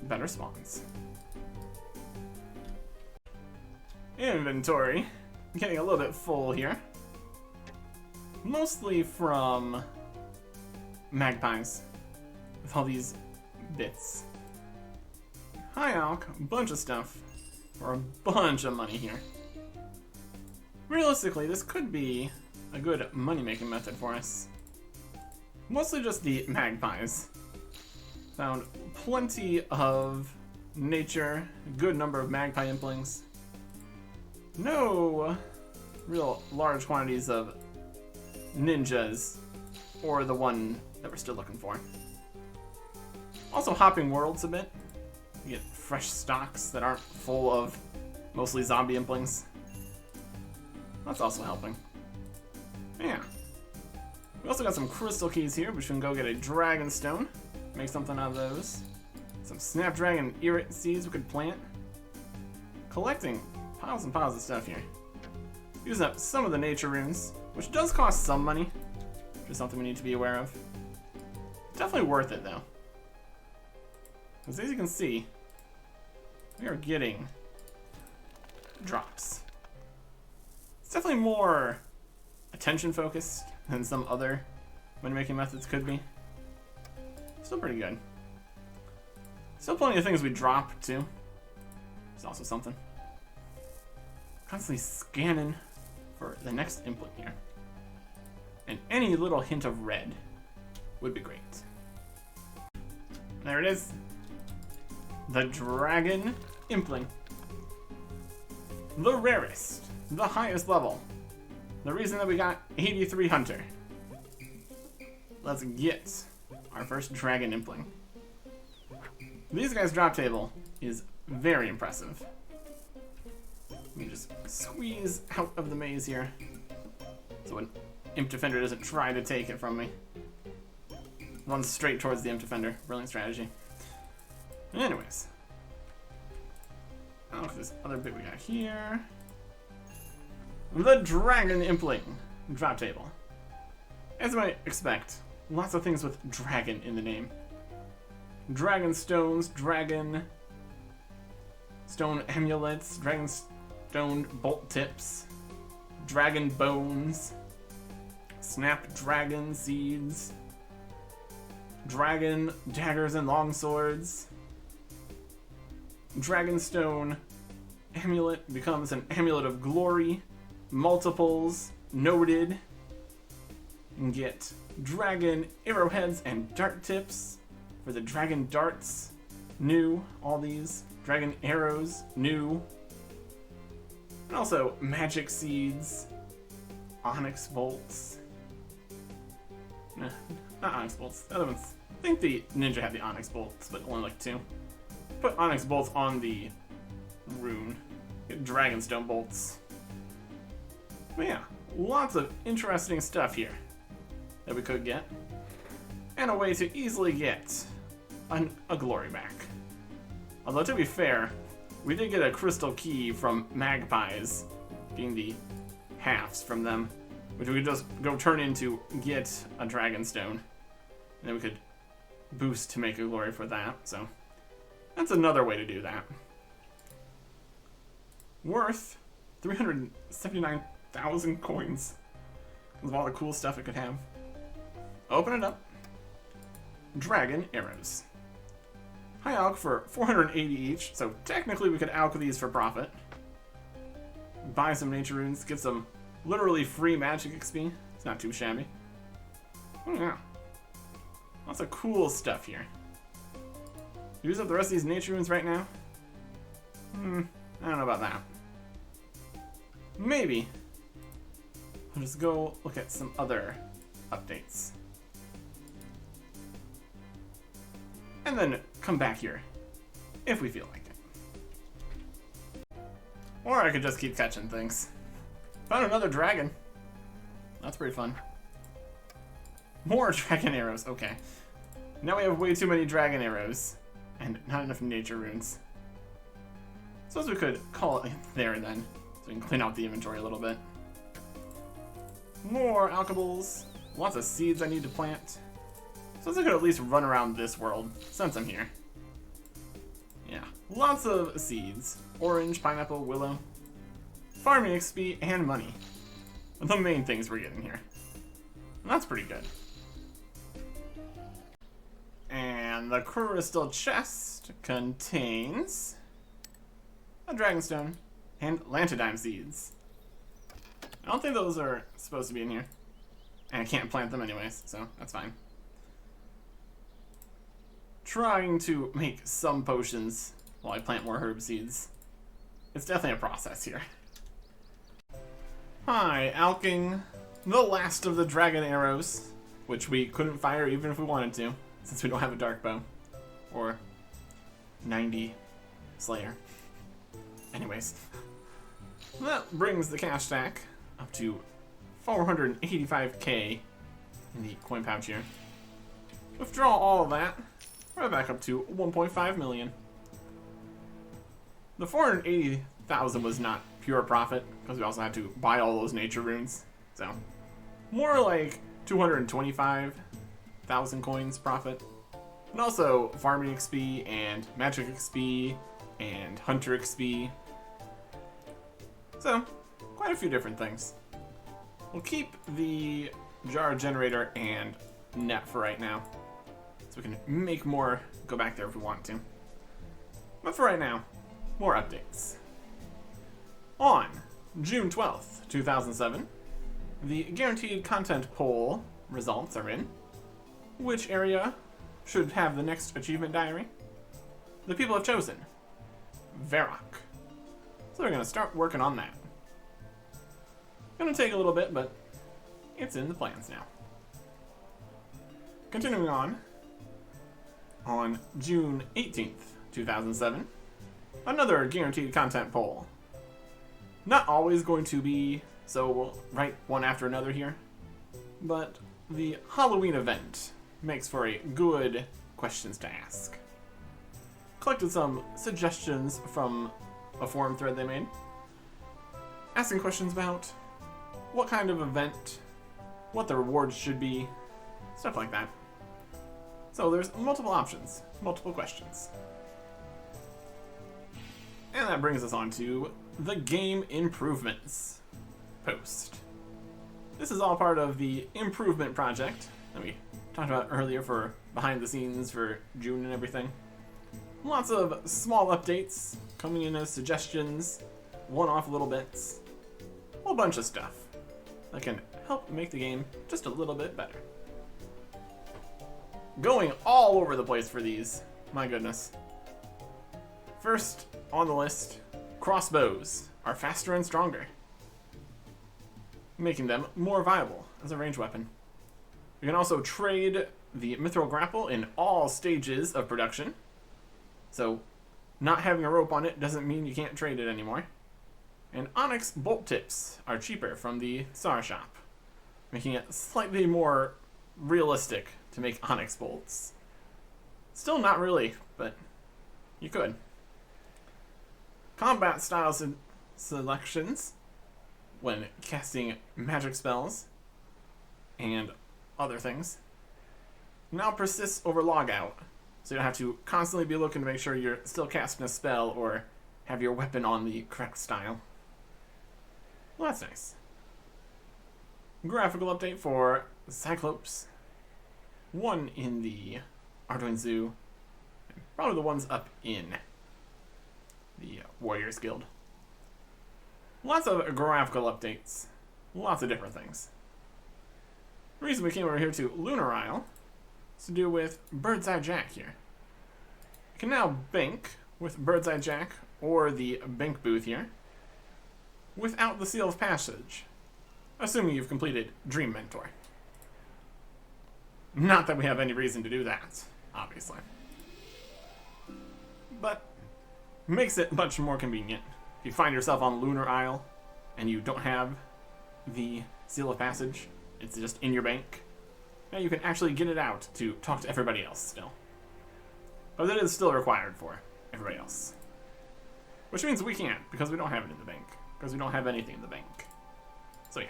better spawns. Inventory, getting a little bit full here. Mostly from magpies, with all these bits. High elk, a bunch of stuff, for a bunch of money here. Realistically, this could be a good money-making method for us. Mostly just the magpies. Found plenty of nature, a good number of magpie implings. No real large quantities of ninjas, or the one that we're still looking for. Also hopping worlds a bit. You get fresh stocks that aren't full of mostly zombie implings. That's also helping. Yeah. We also got some crystal keys here, which we can go get a dragon stone. Make something out of those. Some snapdragon irit seeds we could plant. Collecting piles and piles of stuff here. Using up some of the nature runes, which does cost some money, which is something we need to be aware of. Definitely worth it though. Because as you can see, we are getting drops. It's definitely more attention focused than some other money-making methods could be. Still pretty good. Still plenty of things we drop too. It's also something. Constantly scanning for the next implant here. And any little hint of red would be great. There it is. The Dragon Impling. The rarest, the highest level. The reason that we got 83 Hunter. Let's get our first Dragon Impling. These guys' drop table is very impressive. Let me just squeeze out of the maze here so an Imp Defender doesn't try to take it from me. Runs straight towards the Imp Defender. Brilliant strategy. Anyways. Oh, look at this other bit we got here. The Dragon Impling drop table. As you might expect, lots of things with dragon in the name. Dragon stones, dragon stone amulets, dragon stone bolt tips, dragon bones, snapdragon seeds, dragon daggers and longswords. Dragonstone amulet becomes an amulet of glory. Multiples noted. You can get dragon arrowheads and dart tips for the dragon darts. New. All these. Dragon arrows. New. And also magic seeds. Onyx bolts. Nah, not onyx bolts. The other ones. I think the ninja had the onyx bolts, but only like 2. Put onyx bolts on the rune. Get dragonstone bolts. But yeah, lots of interesting stuff here that we could get. And a way to easily get a glory back. Although to be fair, we did get a crystal key from magpies, getting the halves from them, which we could just go turn into get a dragonstone. And then we could boost to Make a Glory for that, so that's another way to do that. Worth 379,000 coins with all the cool stuff it could have. Open it up. Dragon arrows. High alch for 480 each, so technically we could alch these for profit. Buy some nature runes, get some literally free magic XP. It's not too shabby. Oh yeah. Lots of cool stuff here. Use up the rest of these nature runes right now? I don't know about that. Maybe. I'll just go look at some other updates. And then come back here, if we feel like it. Or I could just keep catching things. Found another dragon. That's pretty fun. More dragon arrows, okay. Now we have way too many dragon arrows, and not enough nature runes. Suppose we could call it there then, so we can clean out the inventory a little bit. More alchables, lots of seeds I need to plant. Suppose I could at least run around this world, since I'm here. Yeah, lots of seeds. Orange, pineapple, willow. Farming XP and money. The main things we're getting here. And that's pretty good. And the crystal chest contains a dragonstone and lantodime seeds. I don't think those are supposed to be in here. And I can't plant them anyways, so that's fine. Trying to make some potions while I plant more herb seeds. It's definitely a process here. Hi, alching the last of the dragon arrows, which we couldn't fire even if we wanted to, since we don't have a dark bow. Or 90 Slayer. Anyways. That brings the cash stack up to 485k in the coin pouch here. Withdraw all of that. We're back up to 1.5 million. The 480,000 was not pure profit, because we also had to buy all those nature runes. So, more like 225,000 coins profit. And also farming XP and magic XP and hunter XP. So, quite a few different things. We'll keep the jar generator and net for right now, so we can make more, go back there if we want to. But for right now, more updates. On June 12th, 2007, the guaranteed content poll results are in. Which area should have the next achievement diary? The people have chosen Varrock. So we're going to start working on that. Gonna take a little bit, but it's in the plans now. Continuing on June 18th, 2007, another guaranteed content poll. Not always going to be so we'll write one after another here, but the Halloween event makes for a good questions to ask. Collected some suggestions from a forum thread they made, asking questions about what kind of event, what the rewards should be, stuff like that. So there's multiple options, multiple questions. And that brings us on to the game improvements post. This is all part of the improvement project that we talked about earlier for behind the scenes for June and everything. Lots of small updates coming in as suggestions, one-off little bits, a whole bunch of stuff that can help make the game just a little bit better. Going all over the place for these, my goodness. First on the list, crossbows are faster and stronger, making them more viable as a ranged weapon. You can also trade the mithril grapple in all stages of production, so not having a rope on it doesn't mean you can't trade it anymore. And onyx bolt tips are cheaper from the Star Shop, making it slightly more realistic to make onyx bolts. Still not really, but you could. Combat style selections when casting magic spells and other things. now persists over logout, so you don't have to constantly be looking to make sure you're still casting a spell or have your weapon on the correct style. Well, that's nice. Graphical update for Cyclops. One in the Arduin Zoo. Probably the ones up in the Warriors Guild. Lots of graphical updates. Lots of different things. The reason we came over here to Lunar Isle is to do with Bird's Eye Jack here. You can now bank with Bird's Eye Jack or the bank booth here without the seal of passage, assuming you've completed Dream Mentor. Not that we have any reason to do that, obviously. But makes it much more convenient. If you find yourself on Lunar Isle and you don't have the seal of passage, it's just in your bank, now you can actually get it out to talk to everybody else still. But it is still required for everybody else. Which means we can't, because we don't have it in the bank. Because we don't have anything in the bank. So yeah.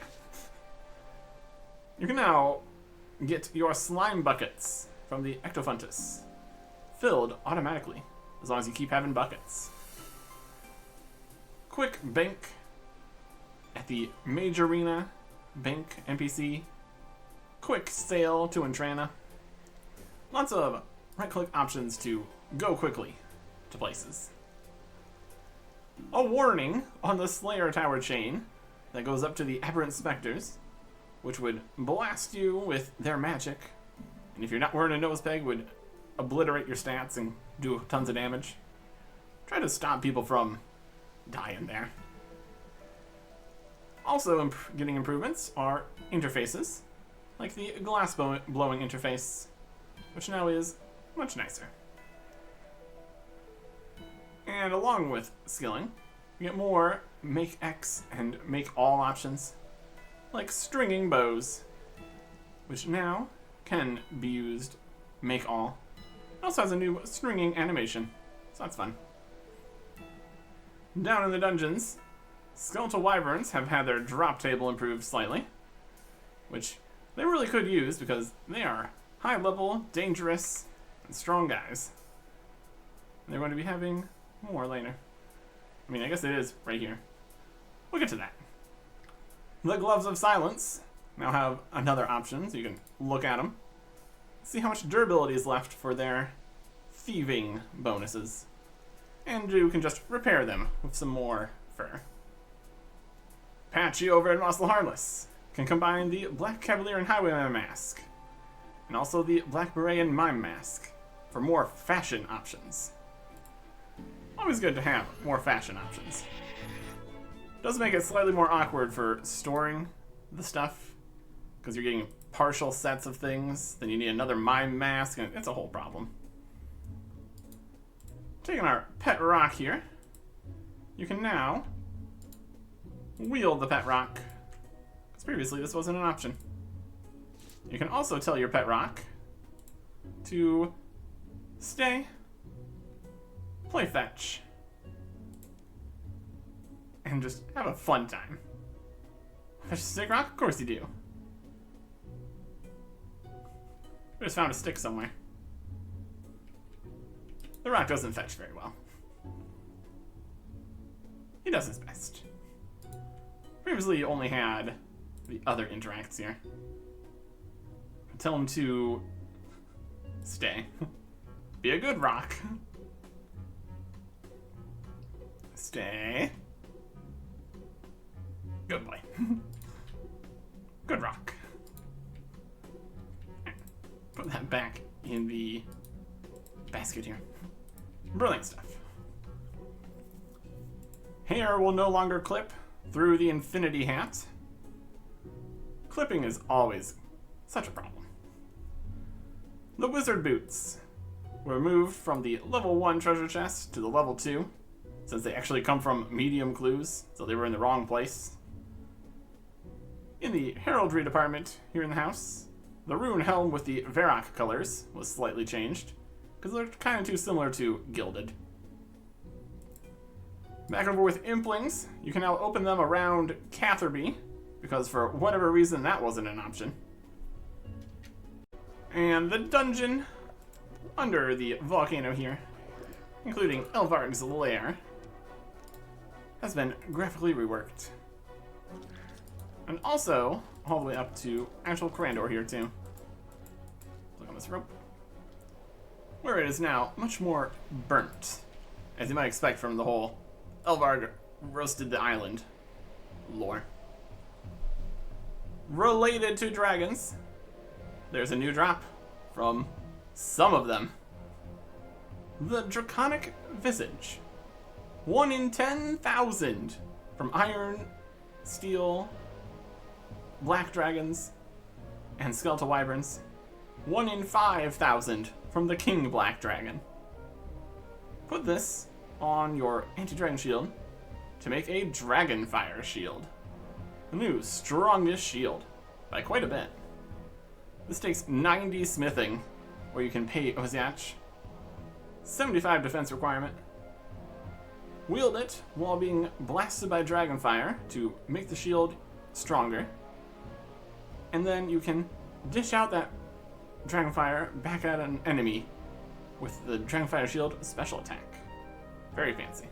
You can now get your slime buckets from the Ectofuntus filled automatically, as long as you keep having buckets. Quick bank at the Major Arena Bank NPC. Quick sale to Entrana. Lots of right-click options to go quickly to places. A warning on the Slayer Tower chain that goes up to the Aberrant Spectres, which would blast you with their magic, and if you're not wearing a nose peg, would obliterate your stats and do tons of damage. Try to stop people from dying there. Also getting improvements are interfaces, like the glass blowing interface, which now is much nicer. And along with skilling, you get more make X and make all options, like stringing bows, which now can be used make all. It also has a new stringing animation, so that's fun. Down in the dungeons, skeletal wyverns have had their drop table improved slightly, which they really could use because they are high level, dangerous, and strong guys. And they're going to be having more later. I mean, I guess it is right here. We'll get to that. The Gloves of Silence now have another option, so you can look at them. See how much durability is left for their thieving bonuses. And you can just repair them with some more fur. Patchy over at Muscle Heartless can combine the Black Cavalier and Highwayman mask, and also the Black Beret and Mime mask for more fashion options. Always good to have more fashion options. Does make it slightly more awkward for storing the stuff, because you're getting partial sets of things, then you need another mime mask, and it's a whole problem. Taking our pet rock here, you can now wield the pet rock, because previously this wasn't an option. You can also tell your pet rock to stay, play fetch, and just have a fun time. Fetch a stick rock? Of course you do. I just found a stick somewhere. The rock doesn't fetch very well. He does his best. Previously you only had the other interacts here. Tell him to stay. Be a good rock. Stay. Good boy. Good rock. Put that back in the basket here. Brilliant stuff. Hair will no longer clip through the infinity hat. Clipping is always such a problem. The wizard boots were moved from the level 1 treasure chest to the level 2, since they actually come from medium clues, so they were in the wrong place. In the heraldry department here in the house, the rune helm with the Varrock colors was slightly changed, because they're kind of too similar to gilded. Back over with Implings, you can now open them around Catherby, because for whatever reason that wasn't an option. And the dungeon under the volcano here, including Elvarg's lair, has been graphically reworked. And also, all the way up to actual Corandor here too. Look on this rope. Where it is now much more burnt, as you might expect from the whole Elvarg roasted the island lore. Related to dragons, there's a new drop from some of them. The Draconic Visage. 1 in 10,000 from iron, steel, black dragons, and skeletal wyverns. 1 in 5,000 from the King Black Dragon. Put this on your anti-dragon shield to make a Dragonfire shield. The new strongest shield by quite a bit. This takes 90 smithing, where you can pay Oziach, 75 defense requirement. Wield it while being blasted by Dragonfire to make the shield stronger. And then you can dish out that Dragonfire back at an enemy with the Dragonfire shield special attack. Very fancy.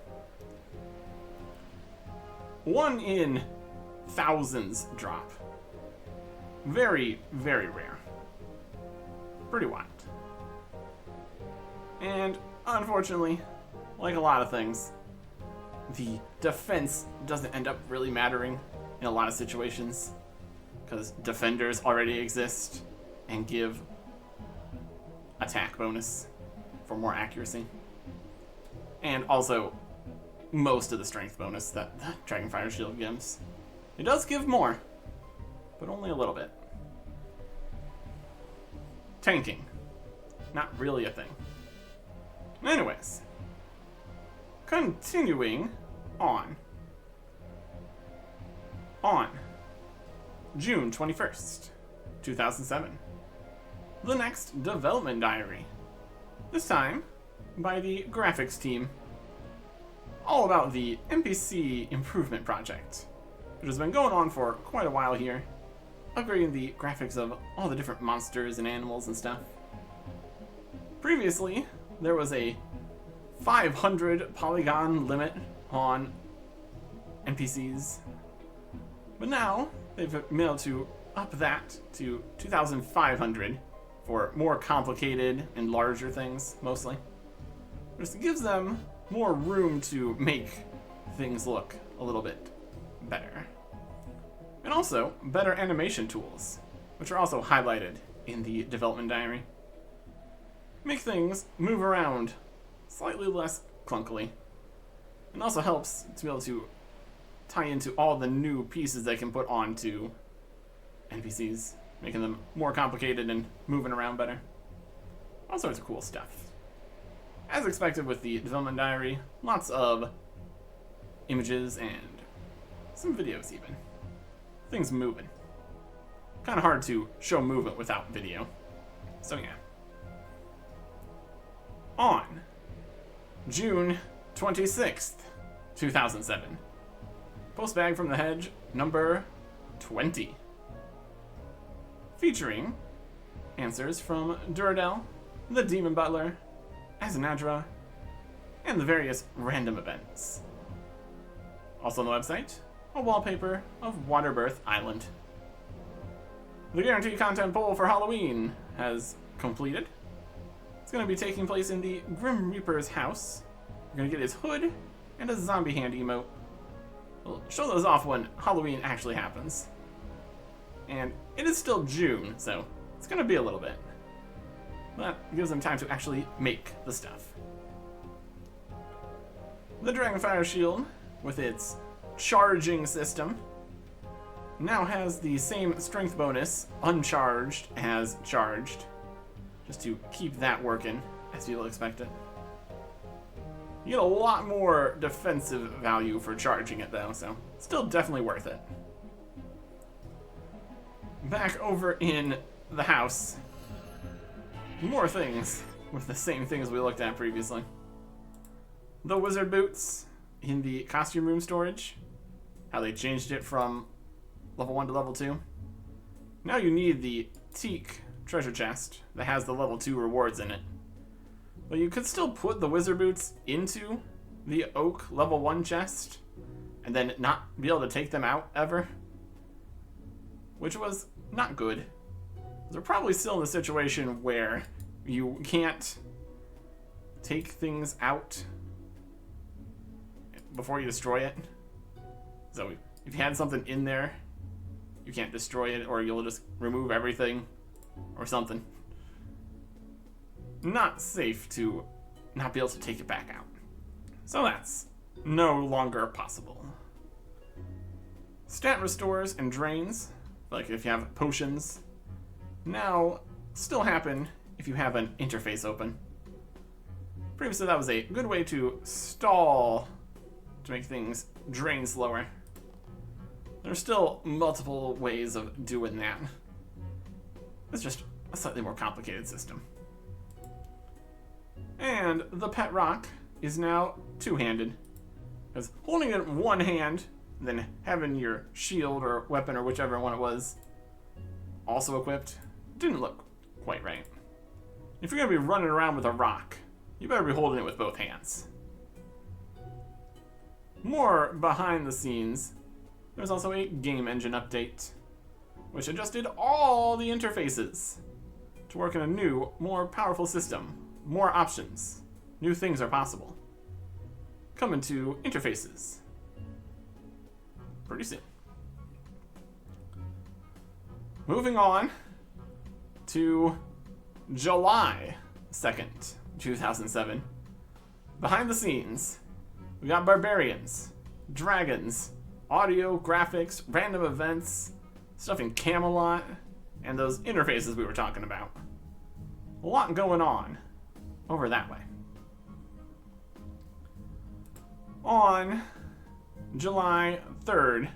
1 in thousands drop. Very, very rare. Pretty wild. And unfortunately, like a lot of things, the defense doesn't end up really mattering in a lot of situations, because defenders already exist and give attack bonus for more accuracy. And also most of the strength bonus that the Dragonfire shield gives. It does give more, but only a little bit. Tanking. Not really a thing. Anyways. Continuing on. On June 21st, 2007. The next development diary. This time by the graphics team. All about the NPC improvement project, which has been going on for quite a while here, upgrading the graphics of all the different monsters and animals and stuff. Previously, there was a 500 polygon limit on NPCs, but now they've been able to up that to 2,500 for more complicated and larger things, mostly. Which gives them more room to make things look a little bit better. And also, better animation tools, which are also highlighted in the development diary. Make things move around slightly less clunkily. And also helps to be able to tie into all the new pieces they can put onto NPCs, making them more complicated and moving around better. All sorts of cool stuff. As expected with the development diary, lots of images and some videos even. Things moving. Kind of hard to show movement without video. So yeah. On June 26th, 2007. Postbag from the Hedge, number 20. Featuring answers from Duradel, the Demon Butler, Azanadra, and the various random events. Also on the website, a wallpaper of Waterbirth Island. The guaranteed content poll for Halloween has completed. It's going to be taking place in the Grim Reaper's house. You're going to get his hood and a zombie hand emote. We'll show those off when Halloween actually happens. And it is still June, so it's going to be a little bit. That gives them time to actually make the stuff. The Dragonfire shield, with its charging system, now has the same strength bonus uncharged as charged, just to keep that working as you'll expect it. You get a lot more defensive value for charging it though, so still definitely worth it. Back over in the house, more things with the same things we looked at previously. The wizard boots in the costume room storage, how they changed it from level 1 to level 2. Now you need the teak treasure chest that has the level 2 rewards in it. But you could still put the wizard boots into the oak level 1 chest and then not be able to take them out ever, which was not good. They're probably still in the situation where you can't take things out before you destroy it. So if you had something in there, you can't destroy it, or you'll just remove everything or something. Not safe to not be able to take it back out. So that's no longer possible. Stat restores and drains, like if you have potions, now still happen if you have an interface open. Previously that was a good way to stall to make things drain slower. There's still multiple ways of doing that. It's just a slightly more complicated system. And the pet rock is now two-handed, because holding it in one hand, then having your shield or weapon or whichever one it was also equipped didn't look quite right. If you're going to be running around with a rock, you better be holding it with both hands. More behind the scenes, there's also a game engine update, which adjusted all the interfaces to work in a new, more powerful system. More options. New things are possible. Coming to interfaces pretty soon. Moving on to July 2nd, 2007. Behind the scenes, we got Barbarians, Dragons, audio, graphics, random events, stuff in Camelot, and those interfaces we were talking about. A lot going on over that way. On July 3rd,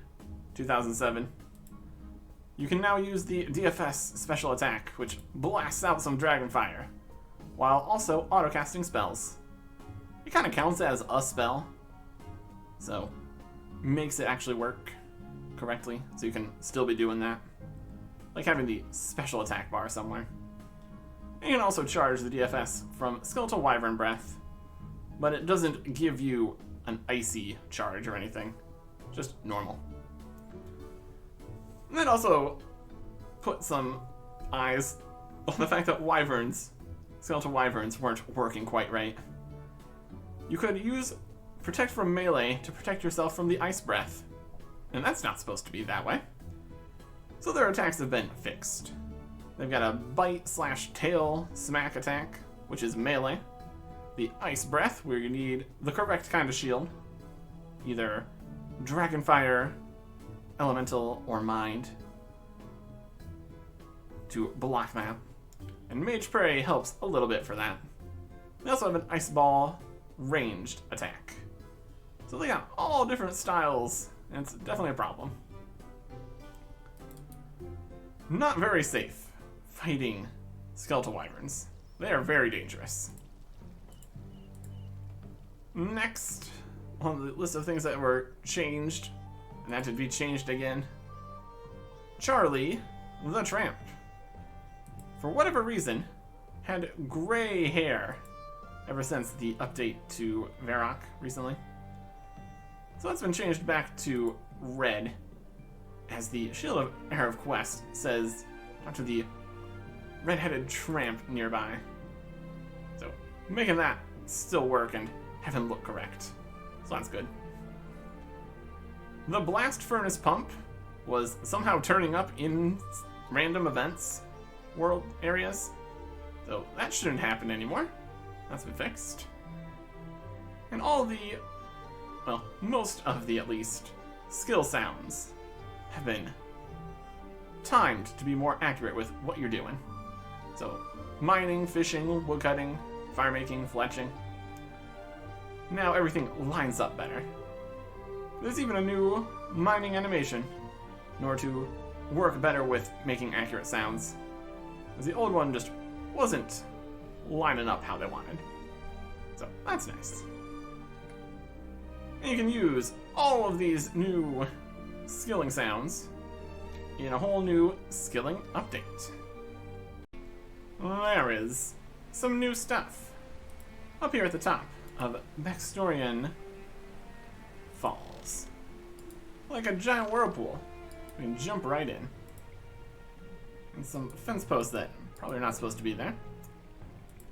2007, you can now use the DFS special attack, which blasts out some dragon fire, while also auto-casting spells. It kind of counts as a spell, so makes it actually work correctly, so you can still be doing that. Like having the special attack bar somewhere. And you can also charge the DFS from Skeletal Wyvern Breath, but it doesn't give you an icy charge or anything, just normal. And then also put some eyes on the fact that Skeletal Wyverns weren't working quite right. You could use Protect from Melee to protect yourself from the Ice Breath, and that's not supposed to be that way. So their attacks have been fixed. They've got a bite/tail smack attack, which is melee. The Ice Breath, where you need the correct kind of shield, either Dragonfire, Elemental, or Mind, to block that. And Mage Prey helps a little bit for that. They also have an Ice Ball ranged attack. So they got all different styles, and it's definitely a problem. Not very safe fighting Skeletal Wyverns. They are very dangerous. Next on the list of things that were changed, and that to be changed again, Charlie the Tramp. For whatever reason, had gray hair ever since the update to Varrock recently. So that's been changed back to red, as the Shield of Heir of Quest says, talk to the red-headed tramp nearby. So making that still work and have him look correct. So that's good. The Blast Furnace Pump was somehow turning up in random events, world areas. So that shouldn't happen anymore. That's been fixed. And all the, well, most of the at least, skill sounds have been timed to be more accurate with what you're doing. So, mining, fishing, woodcutting, firemaking, fletching. Now everything lines up better. There's even a new mining animation in order to work better with making accurate sounds, as the old one just wasn't lining up how they wanted. So, that's nice. And you can use all of these new skilling sounds in a whole new skilling update. there is some new stuff. Up here at the top of Bextorian Falls. Like a giant whirlpool. We can jump right in. And some fence posts that probably are not supposed to be there.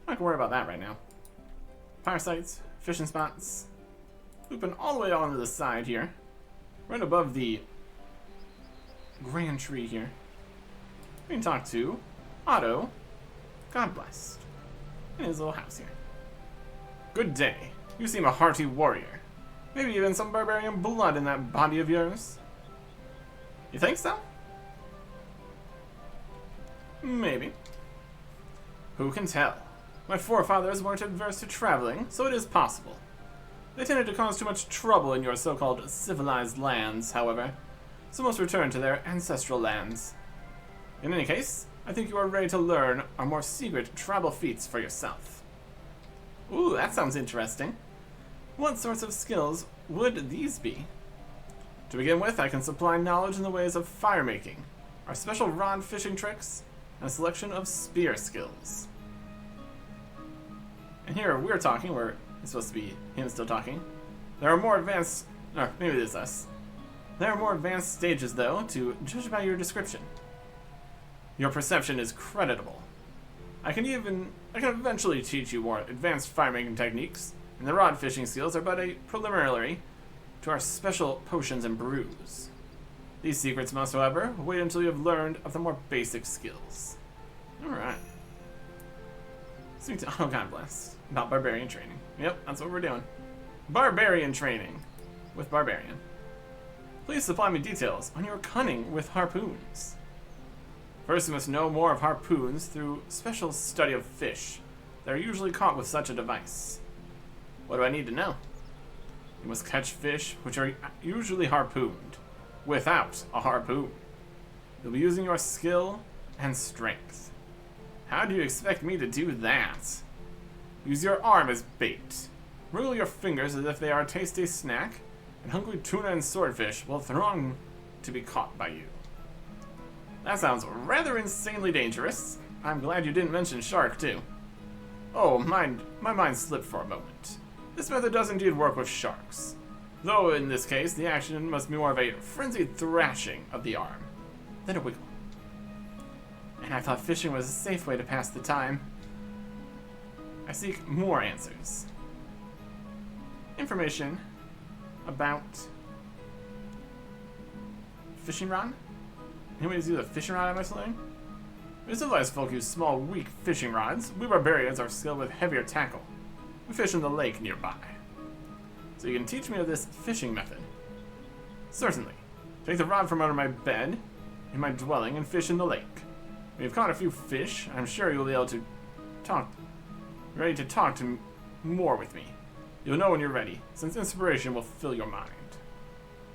Not gonna worry about that right now. Fire sites, fishing spots. Looping all the way onto the side here. Right above the grand tree here. We can talk to Otto, God blessed, in his little house here. Good day. You seem a hearty warrior. Maybe even some barbarian blood in that body of yours. You think so? Maybe. Who can tell? My forefathers weren't adverse to traveling, so it is possible. They tended to cause too much trouble in your so-called civilized lands, however, so must return to their ancestral lands. In any case, I think you are ready to learn our more secret tribal feats for yourself. Ooh, that sounds interesting. What sorts of skills would these be? To begin with, I can supply knowledge in the ways of fire making, our special rod fishing tricks, and a selection of spear skills. And here we're talking, where it's supposed to be him still talking. There are more advanced, or maybe it is us. There are more advanced stages, though, to judge by your description. Your perception is creditable. I can eventually teach you more advanced fire-making techniques, and the rod fishing skills are but a preliminary to our special potions and brews. These secrets must, however, wait until you have learned of the more basic skills. Alright. Speak to oh God bless. About barbarian training. Yep, that's what we're doing. Barbarian training. With Barbarian. Please supply me details on your cunning with harpoons. First, you must know more of harpoons through special study of fish that are usually caught with such a device. What do I need to know? You must catch fish which are usually harpooned, without a harpoon. You'll be using your skill and strength. How do you expect me to do that? Use your arm as bait. Wriggle your fingers as if they are a tasty snack, and hungry tuna and swordfish will throng to be caught by you. That sounds rather insanely dangerous. I'm glad you didn't mention shark, too. Oh, my mind slipped for a moment. This method does indeed work with sharks, though in this case the action must be more of a frenzied thrashing of the arm than a wiggle. And I thought fishing was a safe way to pass the time. I seek more answers. Information about fishing rod? Any way to use a fishing rod, am I saying? We civilized folk use small, weak fishing rods. We barbarians are skilled with heavier tackle. We fish in the lake nearby. So you can teach me of this fishing method. Certainly. Take the rod from under my bed, in my dwelling, and fish in the lake. When you've caught a few fish, I'm sure you'll be able to ready to talk to more with me. You'll know when you're ready, since inspiration will fill your mind.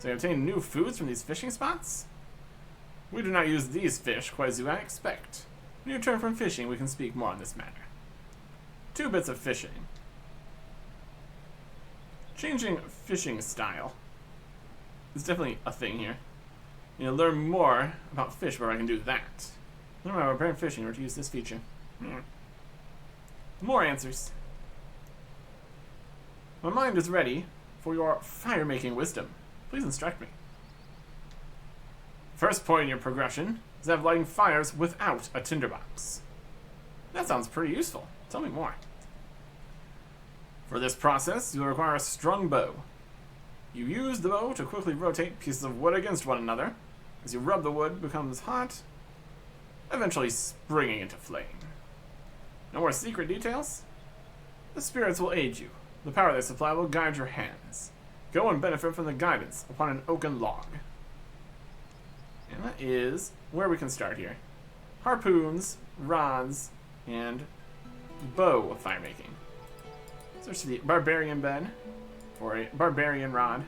So you obtain new foods from these fishing spots? We do not use these fish quite as you might expect. When you return from fishing, we can speak more on this matter. 2 bits of fishing. Changing fishing style is definitely a thing here. You know, learn more about fish where I can do that. Learn about barbarian fishing in order to use this feature. More answers. My mind is ready for your fire-making wisdom. Please instruct me. First point in your progression is that of lighting fires without a tinderbox. That sounds pretty useful. Tell me more. For this process, you'll require a strung bow. You use the bow to quickly rotate pieces of wood against one another. As you rub, the wood becomes hot, eventually springing into flame. No more secret details? The spirits will aid you. The power they supply will guide your hands. Go and benefit from the guidance upon an oaken log. And that is where we can start here. Harpoons, rods, and bow of fire making. Search the barbarian bed for a barbarian rod.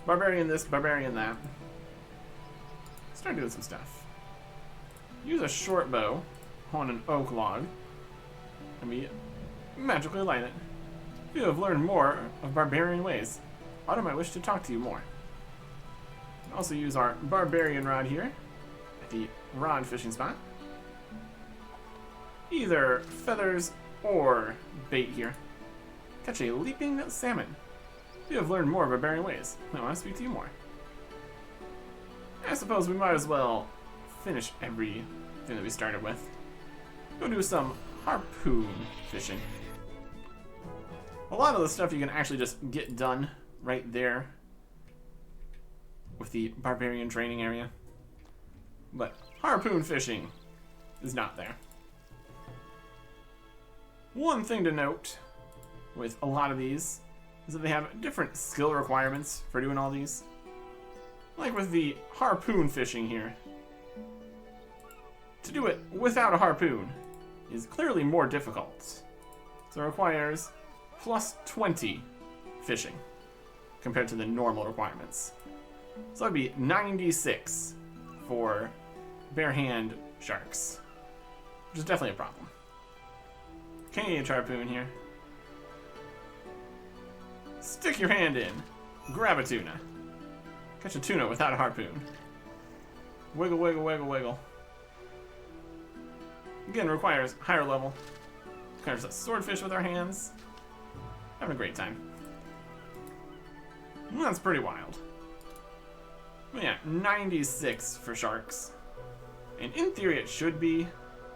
Barbarian this, barbarian that. Start doing some stuff. Use a short bow on an oak log. And we magically light it. You have learned more of barbarian ways. Otto might wish to talk to you more. Also use our barbarian rod here at the rod fishing spot. either feathers or bait here. Catch a leaping salmon. You have learned more barbarian ways. I want to speak to you more. I suppose we might as well finish everything that we started with. Go do some harpoon fishing. A lot of the stuff you can actually just get done right there with the barbarian training area. But harpoon fishing is not there. One thing to note with a lot of these is that they have different skill requirements for doing all these. Like with the harpoon fishing here. To do it without a harpoon is clearly more difficult. So it requires plus 20 fishing compared to the normal requirements. So that'd be 96 for bare hand sharks, which is definitely a problem. Canadian harpoon here. Stick your hand in, grab a tuna. Catch a tuna without a harpoon. Wiggle, wiggle, wiggle, wiggle. Again, requires higher level. Requires a swordfish with our hands. Having a great time. And that's pretty wild. But yeah, 96 for sharks. And in theory it should be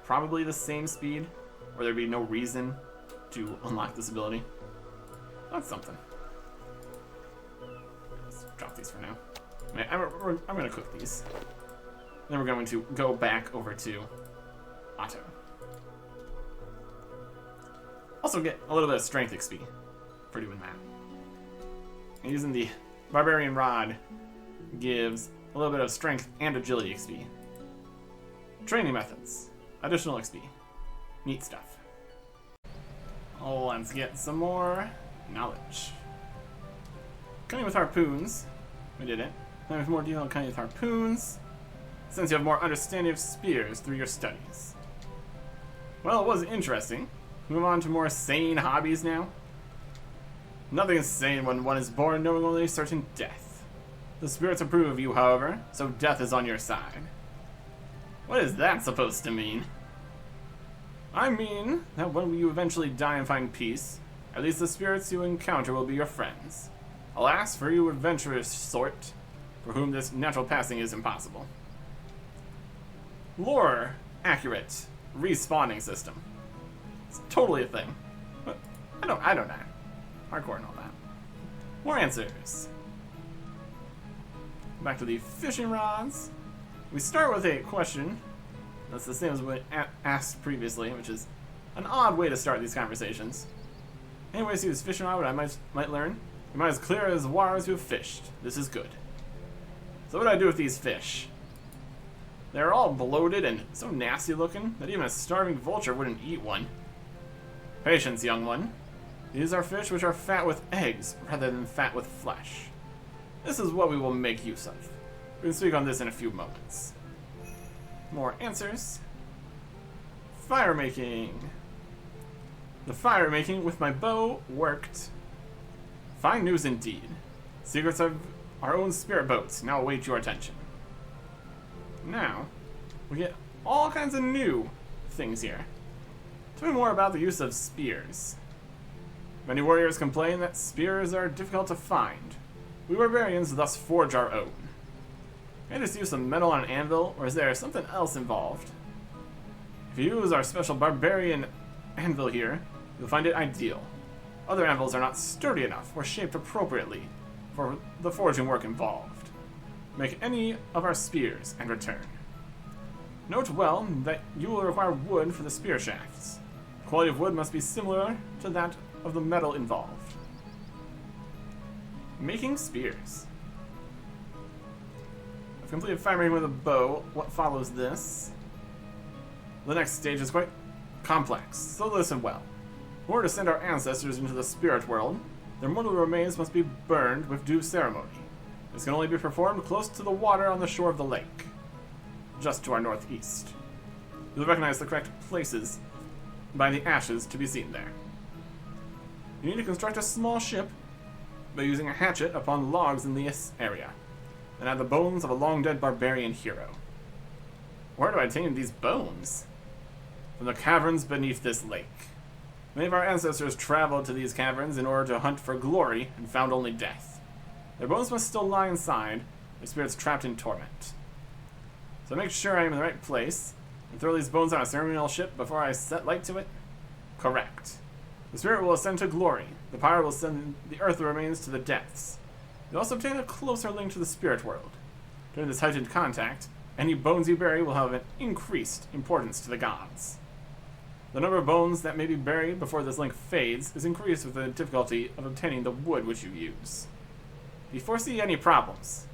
probably the same speed, or there'd be no reason to unlock this ability. That's something. Let's drop these for now. I'm going to cook these. Then we're going to go back over to Otto. Also get a little bit of strength XP for doing that. And using the Barbarian Rod gives a little bit of strength and agility XP. Training methods. Additional XP. Neat stuff. Oh, let's get some more knowledge. Cutting with harpoons. We did it. Then with more detail on cutting with harpoons. Since you have more understanding of spears through your studies. Well, it was interesting. Move on to more sane hobbies now. Nothing is sane when one is born knowing only certain death. The spirits approve of you, however, so death is on your side. What is that supposed to mean? I mean that when you eventually die and find peace, at least the spirits you encounter will be your friends. Alas, for you adventurous sort, for whom this natural passing is impossible. Lore accurate respawning system. It's totally a thing. But I don't know. Hardcore and all that. More answers. Back to the fishing rods. We start with a question that's the same as what asked previously, which is an odd way to start these conversations. Anyways, use fishing rod, what I might learn. You might as clear as water as you have fished. This is good. So what do I do with these fish? They're all bloated and so nasty looking that even a starving vulture wouldn't eat one. Patience, young one. These are fish which are fat with eggs rather than fat with flesh. This is what we will make use of. We can speak on this in a few moments. More answers. Fire making. The fire making with my bow worked. Fine news indeed. Secrets of our own spirit boats now await your attention. Now, we get all kinds of new things here. Tell me more about the use of spears. Many warriors complain that spears are difficult to find. We barbarians thus forge our own. Can I just use some metal on an anvil, or is there something else involved? If you use our special barbarian anvil here, you'll find it ideal. Other anvils are not sturdy enough or shaped appropriately for the forging work involved. Make any of our spears and return. Note well that you will require wood for the spear shafts. The quality of wood must be similar to that of the metal involved. Making spears. I've completed firing with a bow. What follows this? The next stage is quite complex, so listen well. In order to send our ancestors into the spirit world, their mortal remains must be burned with due ceremony. This can only be performed close to the water on the shore of the lake, just to our northeast. You'll recognize the correct places by the ashes to be seen there. You need to construct a small ship by using a hatchet upon logs in this area, and add the bones of a long-dead barbarian hero. Where do I obtain these bones? from the caverns beneath this lake. Many of our ancestors traveled to these caverns in order to hunt for glory and found only death. Their bones must still lie inside, their spirits trapped in torment. So make sure I am in the right place, and throw these bones on a ceremonial ship before I set light to it? Correct. The spirit will ascend to glory. The pyre will send the earth remains to the depths. You'll also obtain a closer link to the spirit world. During this heightened contact, any bones you bury will have an increased importance to the gods. The number of bones that may be buried before this link fades is increased with the difficulty of obtaining the wood which you use. Do you foresee any problems?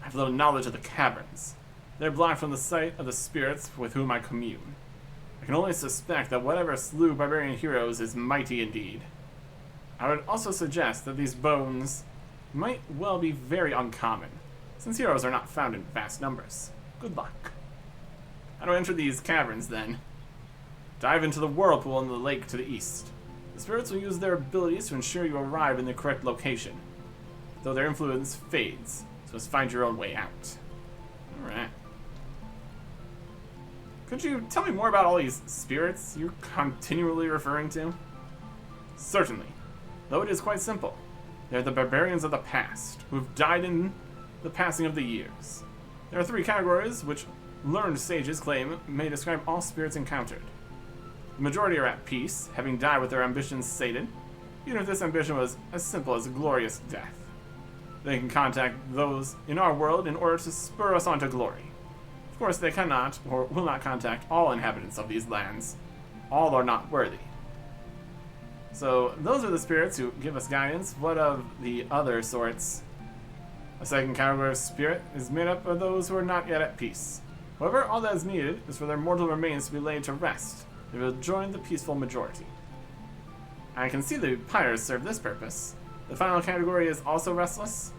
I have little knowledge of the caverns. They're blocked from the sight of the spirits with whom I commune. I can only suspect that whatever slew barbarian heroes is mighty indeed. I would also suggest that these bones might well be very uncommon, since heroes are not found in vast numbers. Good luck. How do I enter these caverns, then? Dive into the whirlpool in the lake to the east. The spirits will use their abilities to ensure you arrive in the correct location, though their influence fades, so must find your own way out. Alright. Could you tell me more about all these spirits you're continually referring to? Certainly, though it is quite simple. They are the barbarians of the past, who have died in the passing of the years. There are 3 categories which learned sages claim may describe all spirits encountered. The majority are at peace, having died with their ambitions sated, even if this ambition was as simple as a glorious death. They can contact those in our world in order to spur us on to glory. Of course, they cannot or will not contact all inhabitants of these lands. All are not worthy. So, those are the spirits who give us guidance. What of the other sorts? A second category of spirit is made up of those who are not yet at peace. However, all that is needed is for their mortal remains to be laid to rest. They will join the peaceful majority. I can see the pyres serve this purpose. The final category is also restless.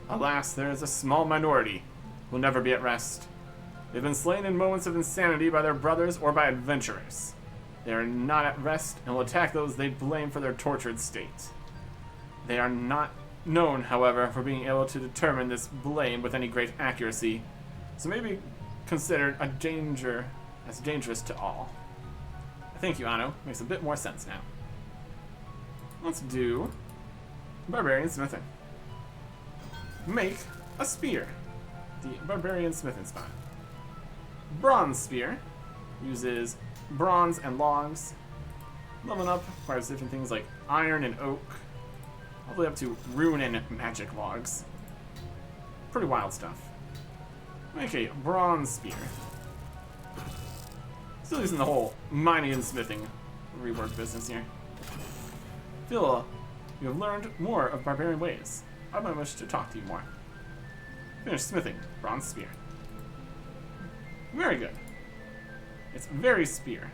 Alas, there is a small minority who will never be at rest. They've been slain in moments of insanity by their brothers or by adventurers. They are not at rest and will attack those they blame for their tortured state. They are not known, however, for being able to determine this blame with any great accuracy, so may be considered a danger as dangerous to all. Thank you, Anno. Makes a bit more sense now. Let's do Barbarian Smithing. Make a spear. The Barbarian Smithing spot. Bronze Spear uses bronze and logs. Leveling up requires different things like iron and oak, all the way up to rune and magic logs. Pretty wild stuff. Make a bronze spear. Still using the whole mining and smithing rework business here. Feel you have learned more of barbarian ways. I might wish to talk to you more. Finish smithing. Bronze spear. Very good. It's very spear.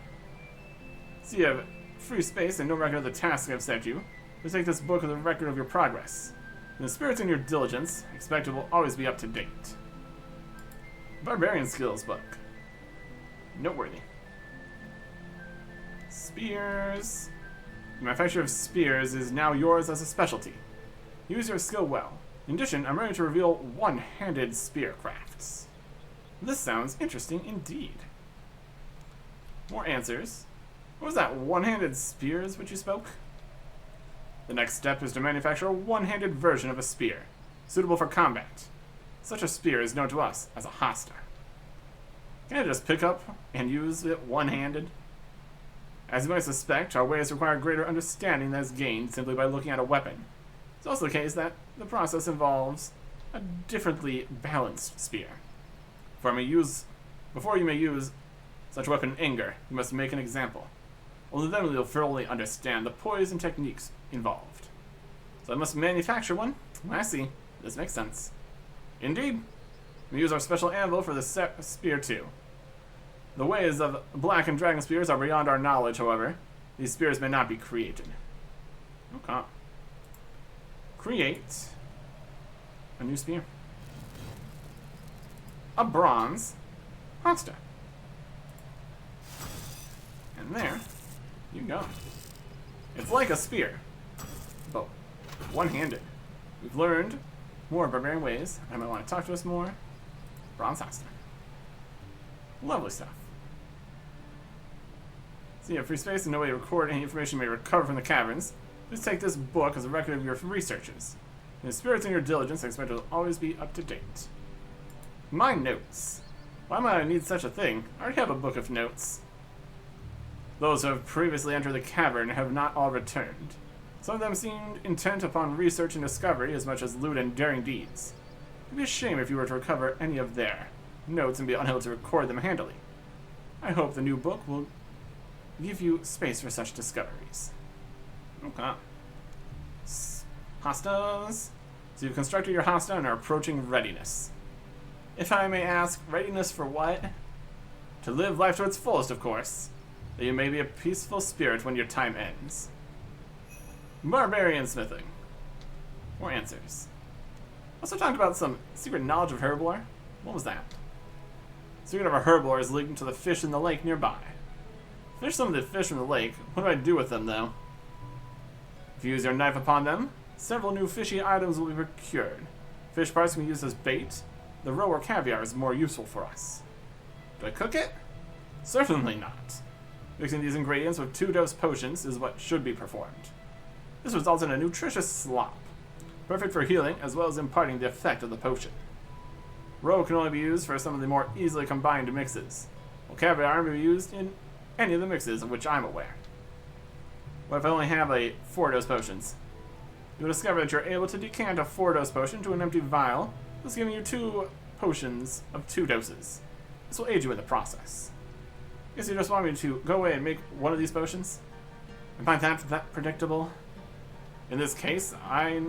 So you have free space and no record of the task I've set you. Just take this book as a record of your progress. And the spirits in your diligence, I expect it will always be up to date. Barbarian Skills book. Noteworthy. Spears. The manufacture of spears is now yours as a specialty. Use your skill well. In addition, I'm ready to reveal one-handed spear crafts. This sounds interesting indeed. More answers. What was that, one-handed spears which you spoke? The next step is to manufacture a one-handed version of a spear, suitable for combat. Such a spear is known to us as a hasta. Can I just pick up and use it one-handed? As you might suspect, our ways require greater understanding than is gained simply by looking at a weapon. It's also the case that the process involves a differently balanced spear. Before you may use such a weapon in anger, you must make an example. Only then will you fully understand the poise and techniques involved. So I must manufacture one? I see. This makes sense. Indeed. We use our special anvil for the spear too. The ways of black and dragon spears are beyond our knowledge, however. These spears may not be created. Okay. Create a new spear. A bronze hasta. And there you go. It's like a spear, but one-handed. We've learned more barbarian ways. I might want to talk to us more. Bronze hasta. Lovely stuff. So you have free space and no way to record any information you may recover from the caverns. Please take this book as a record of your researches. In the spirits and your diligence, I expect it will always be up to date. My notes. Why might I need such a thing? I already have a book of notes. Those who have previously entered the cavern have not all returned. Some of them seemed intent upon research and discovery as much as loot and daring deeds. It would be a shame if you were to recover any of their notes and be unable to record them handily. I hope the new book will give you space for such discoveries. Okay. Hostas. So you've constructed your hosta and are approaching readiness. If I may ask, readiness for what? To live life to its fullest, of course. That you may be a peaceful spirit when your time ends. Barbarian smithing. More answers. Also talked about some secret knowledge of herblore. What was that? Secret of a herblore is linked to the fish in the lake nearby. Fish some of the fish from the lake. What do I do with them, though? If you use your knife upon them, several new fishy items will be procured. Fish parts can be used as bait. The roe or caviar is more useful for us. Do I cook it? Certainly not. Mixing these ingredients with 2-dose potions is what should be performed. This results in a nutritious slop, perfect for healing as well as imparting the effect of the potion. Roe can only be used for some of the more easily combined mixes, while caviar may be used in any of the mixes of which I'm aware. What if I only have a 4-dose potions? You'll discover that you're able to decant a 4-dose potion to an empty vial, thus giving you 2 potions of 2 doses. This will aid you in the process. Guess you just want me to go away and make one of these potions? Am I that predictable? In this case, I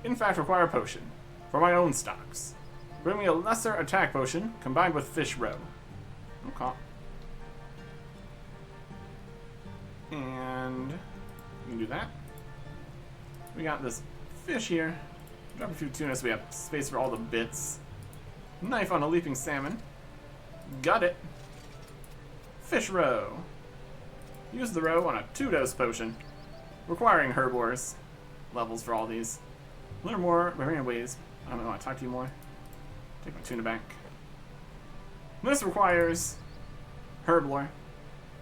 in fact require a potion for my own stocks. Bring me a lesser attack potion combined with fish roe. Okay. And we can do that. We got this fish here. Drop a few tuna so we have space for all the bits. Knife on a leaping salmon. Got it. Fish roe. Use the roe on a 2-dose potion, requiring herblores levels for all these. Learn more barbarian ways. I don't want to talk to you more. Take my tuna back. This requires herblore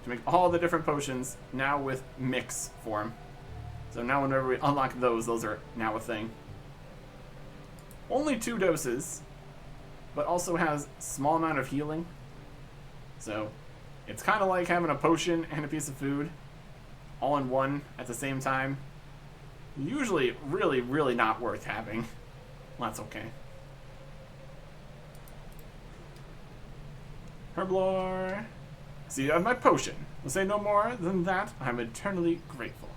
to make all the different potions now with mix form. So now whenever we unlock those are now a thing. Only 2 doses, but also has small amount of healing. So it's kind of like having a potion and a piece of food all in one at the same time. Usually really, really not worth having. Well, that's okay. Herblore. So you have my potion. We'll say no more than that. I'm eternally grateful.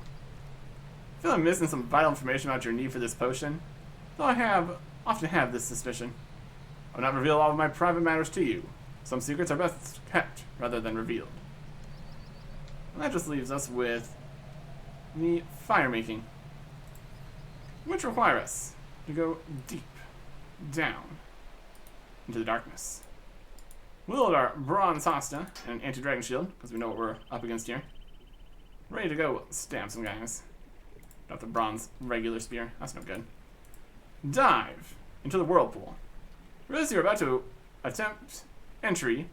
I feel I'm missing some vital information about your need for this potion, though I often have this suspicion. I will not reveal all of my private matters to you. Some secrets are best kept rather than revealed. And that just leaves us with the fire making, which require us to go deep down into the darkness. We'll load our bronze hosta and an anti-dragon shield, because we know what we're up against here. Ready to go stab some guys. Got the bronze regular spear. That's no good. Dive into the whirlpool. Realize you're about to attempt entry.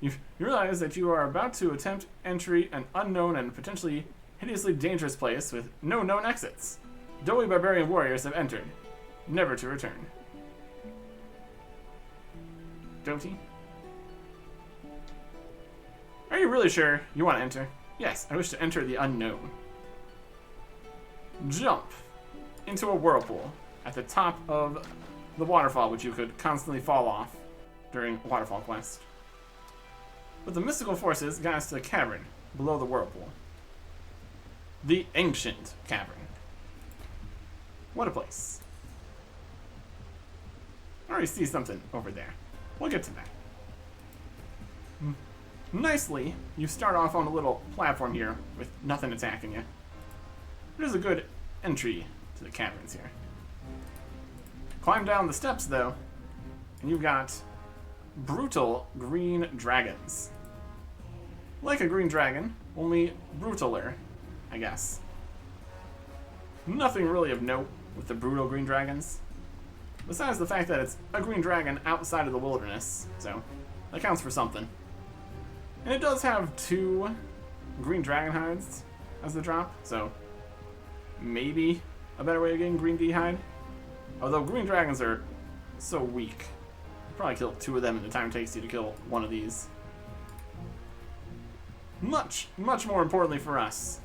You realize that you are about to attempt entry an unknown and potentially hideously dangerous place with no known exits. Doughy barbarian warriors have entered, never to return. Doty? Are you really sure you want to enter? Yes, I wish to enter the unknown. Jump into a whirlpool at the top of the waterfall, which you could constantly fall off during Waterfall Quest. But the mystical forces got us to the cavern below the whirlpool. The Ancient Cavern. What a place. I already see something over there. We'll get to that. Nicely, you start off on a little platform here with nothing attacking you. There's a good entry to the caverns here. Climb down the steps, though, and you've got brutal green dragons. Like a green dragon, only brutaler, I guess. Nothing really of note with the brutal green dragons, besides the fact that it's a green dragon outside of the wilderness, so that counts for something. And it does have 2 green dragon hides as the drop, so maybe a better way of getting green D hide. Although green dragons are so weak, probably kill 2 of them in the time it takes you to kill 1 of these. Much more importantly for us,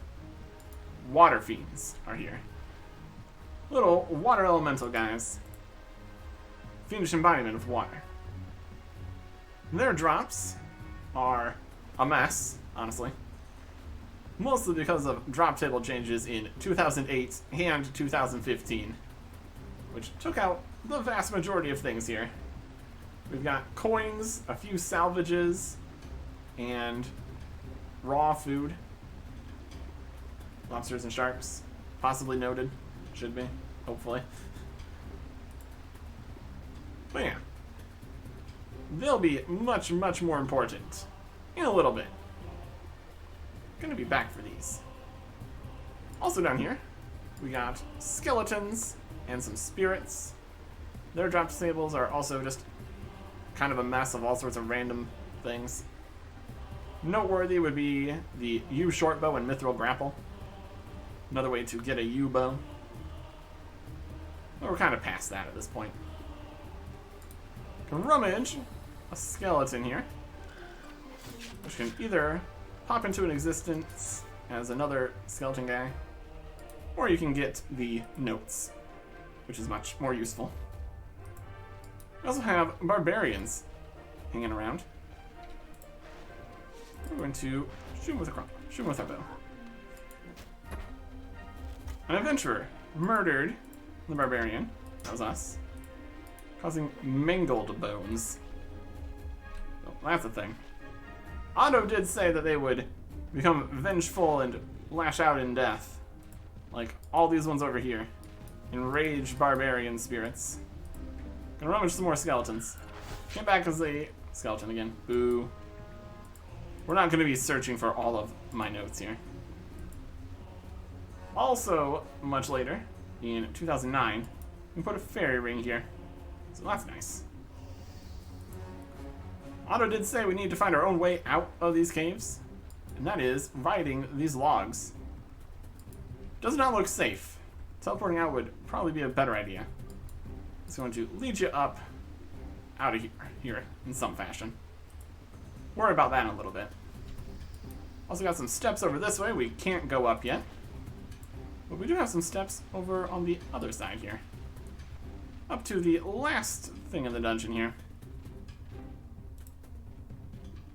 water fiends are here. Little water elemental guys. Fiendish embodiment of water. Their drops are a mess, honestly. Mostly because of drop table changes in 2008 and 2015, which took out the vast majority of things here. We've got coins, a few salvages, and raw food. Lobsters and sharks, possibly noted. Should be, hopefully. But yeah, they'll be much more important in a little bit. Gonna be back for these. Also down here, we got skeletons and some spirits. Their drop tables are also just kind of a mess of all sorts of random things. Noteworthy would be the U short bow and mithril grapple. Another way to get a U bow. But we're kind of past that at this point. Can rummage a skeleton here, which can either pop into an existence as another skeleton guy, or you can get the notes, which is much more useful. We also have Barbarians hanging around. We're going to shoot him with our bow. An adventurer murdered the Barbarian. That was us. Causing mangled bones. Oh, that's a thing. Otto did say that they would become vengeful and lash out in death. Like all these ones over here. Enraged barbarian spirits. Gonna rummage some more skeletons. Came back as a skeleton again. Boo. We're not gonna be searching for all of my notes here. Also, much later, in 2009, we put a fairy ring here. So that's nice. Otto did say we need to find our own way out of these caves, and that is riding these logs. Does not look safe. Teleporting out would probably be a better idea. It's going to lead you up out of here in some fashion. Worry about that in a little bit. Also got some steps over this way. We can't go up yet. But we do have some steps over on the other side here. Up to the last thing in the dungeon here.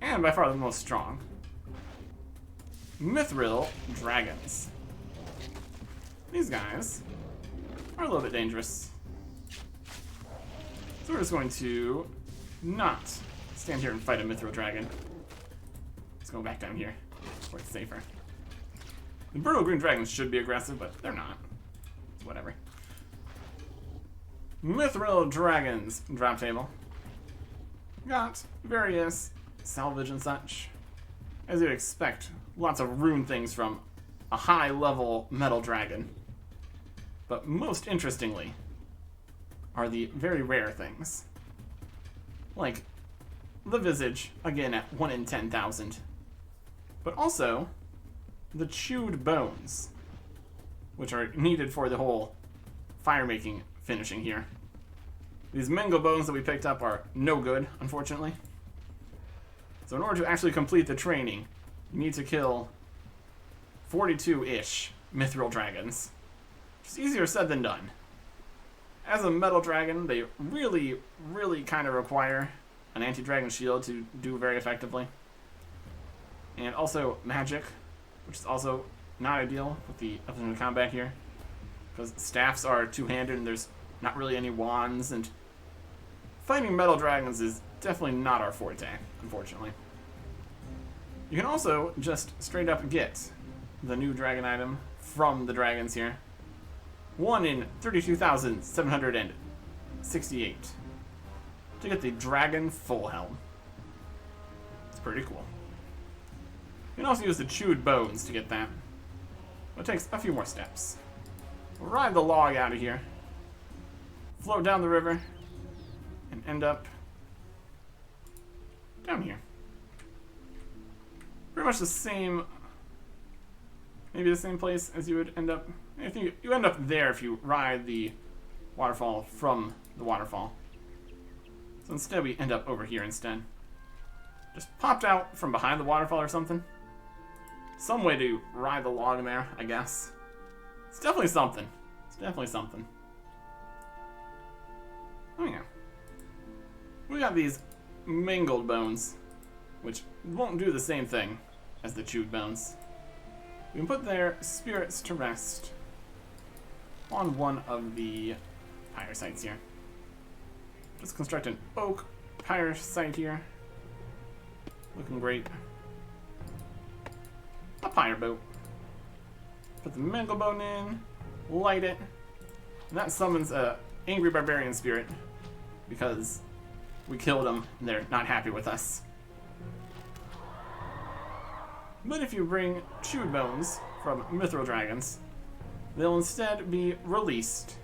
And by far the most strong. Mithril dragons. These guys are a little bit dangerous. So we're just going to not stand here and fight a mithril dragon. Let's go back down here where it's safer. The brutal green dragons should be aggressive, but they're not. Whatever. Mithril dragons drop table. Got various salvage and such. As you'd expect, lots of rune things from a high level metal dragon. But most interestingly are the very rare things. Like the visage, again at 1 in 10,000. But also the chewed bones, which are needed for the whole fire making finishing here. These mango bones that we picked up are no good, unfortunately. So in order to actually complete the training, you need to kill 42-ish mithril dragons. It's easier said than done. As a metal dragon, they really kind of require an anti-dragon shield to do very effectively. And also magic, which is also not ideal with the other than the combat here. Because staffs are two-handed and there's not really any wands, and fighting metal dragons is definitely not our forte, unfortunately. You can also just straight up get the new dragon item from the dragons here. 1 in 32,768 to get the dragon full helm. It's pretty cool. You can also use the chewed bones to get that. But it takes a few more steps. We'll ride the log out of here, float down the river, and end up down here. Pretty much the same maybe the same place as you would end up. I think you end up there if you ride the waterfall from the waterfall. So instead we end up over here instead. Just popped out from behind the waterfall or something. Some way to ride the log in there, I guess. It's definitely something. It's definitely something. Oh yeah. We got these mangled bones, which won't do the same thing as the chewed bones. We can put their spirits to rest on one of the pyre sites here. Just construct an oak pyre site here. Looking great. A pyre boat. Put the mangled bone in, light it, and that summons a angry barbarian spirit because we killed them and they're not happy with us. But if you bring chewed bones from mithril dragons, they'll instead be released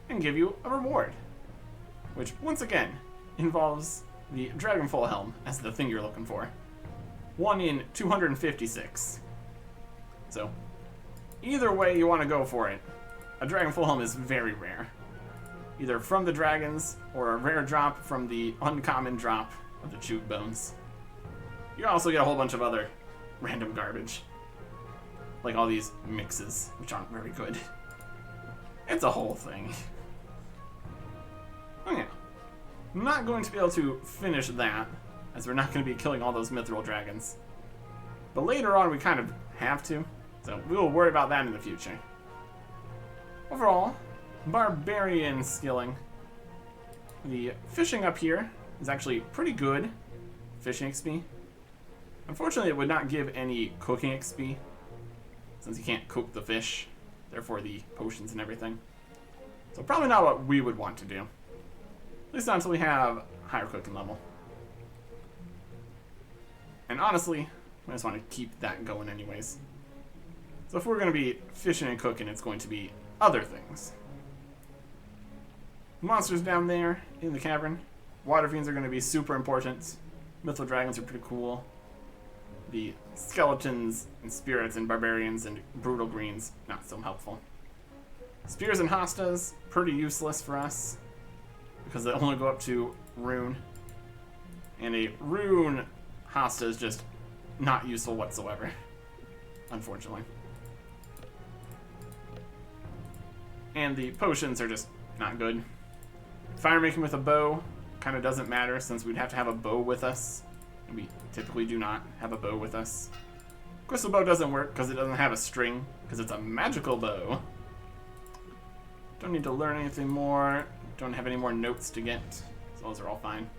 and give you a reward, which once again involves the Dragonfall Helm as the thing you're looking for. 1 in 256. So, either way you want to go for it, a Dragonfall Helm is very rare. Either from the dragons, or a rare drop from the uncommon drop of the chewed bones. You also get a whole bunch of other random garbage. Like all these mixes, which aren't very good. It's a whole thing. Oh yeah. I'm not going to be able to finish that, as we're not going to be killing all those mithril dragons. But later on we kind of have to, so we will worry about that in the future. Overall, Barbarian skilling. The fishing up here is actually pretty good fishing XP. Unfortunately, it would not give any cooking XP, since you can't cook the fish, therefore the potions and everything. So probably not what we would want to do. At least not until we have higher cooking level. And honestly, I just want to keep that going anyways. So if we're going to be fishing and cooking, it's going to be other things. Monsters down there in the cavern. Water fiends are going to be super important. Mithril dragons are pretty cool. The skeletons and spirits and barbarians and brutal greens, not so helpful. Spears and hostas, pretty useless for us, because they only go up to rune. And a rune hosta is just not useful whatsoever, unfortunately. And the potions are just not good. Fire making with a bow kind of doesn't matter, since we'd have to have a bow with us. And we typically do not have a bow with us. Crystal bow doesn't work because it doesn't have a string, because it's a magical bow. Don't need to learn anything more. Don't have any more notes to get. So those are all fine.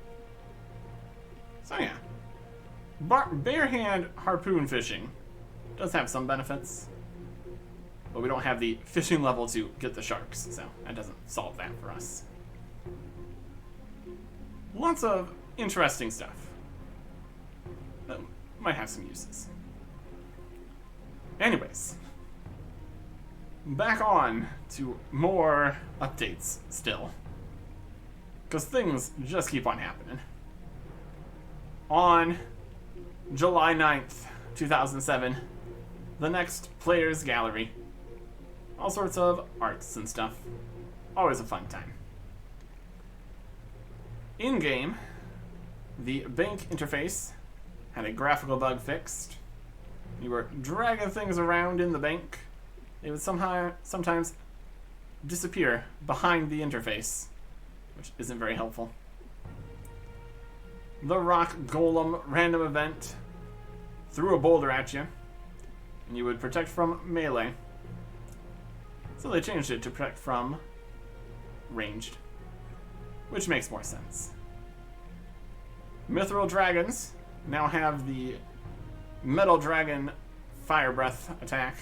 So yeah. Bare hand harpoon fishing does have some benefits. But we don't have the fishing level to get the sharks, so that doesn't solve that for us. Lots of interesting stuff that might have some uses. Anyways, back on to more updates still, because things just keep on happening. On July 9th, 2007, the next Players Gallery. All sorts of arts and stuff. Always a fun time. In-game, the bank interface had a graphical bug fixed. You were dragging things around in the bank. They would sometimes disappear behind the interface, which isn't very helpful. The Rock Golem random event threw a boulder at you, and you would protect from melee. So they changed it to protect from ranged, which makes more sense. Mithril dragons now have the Metal Dragon Fire Breath attack,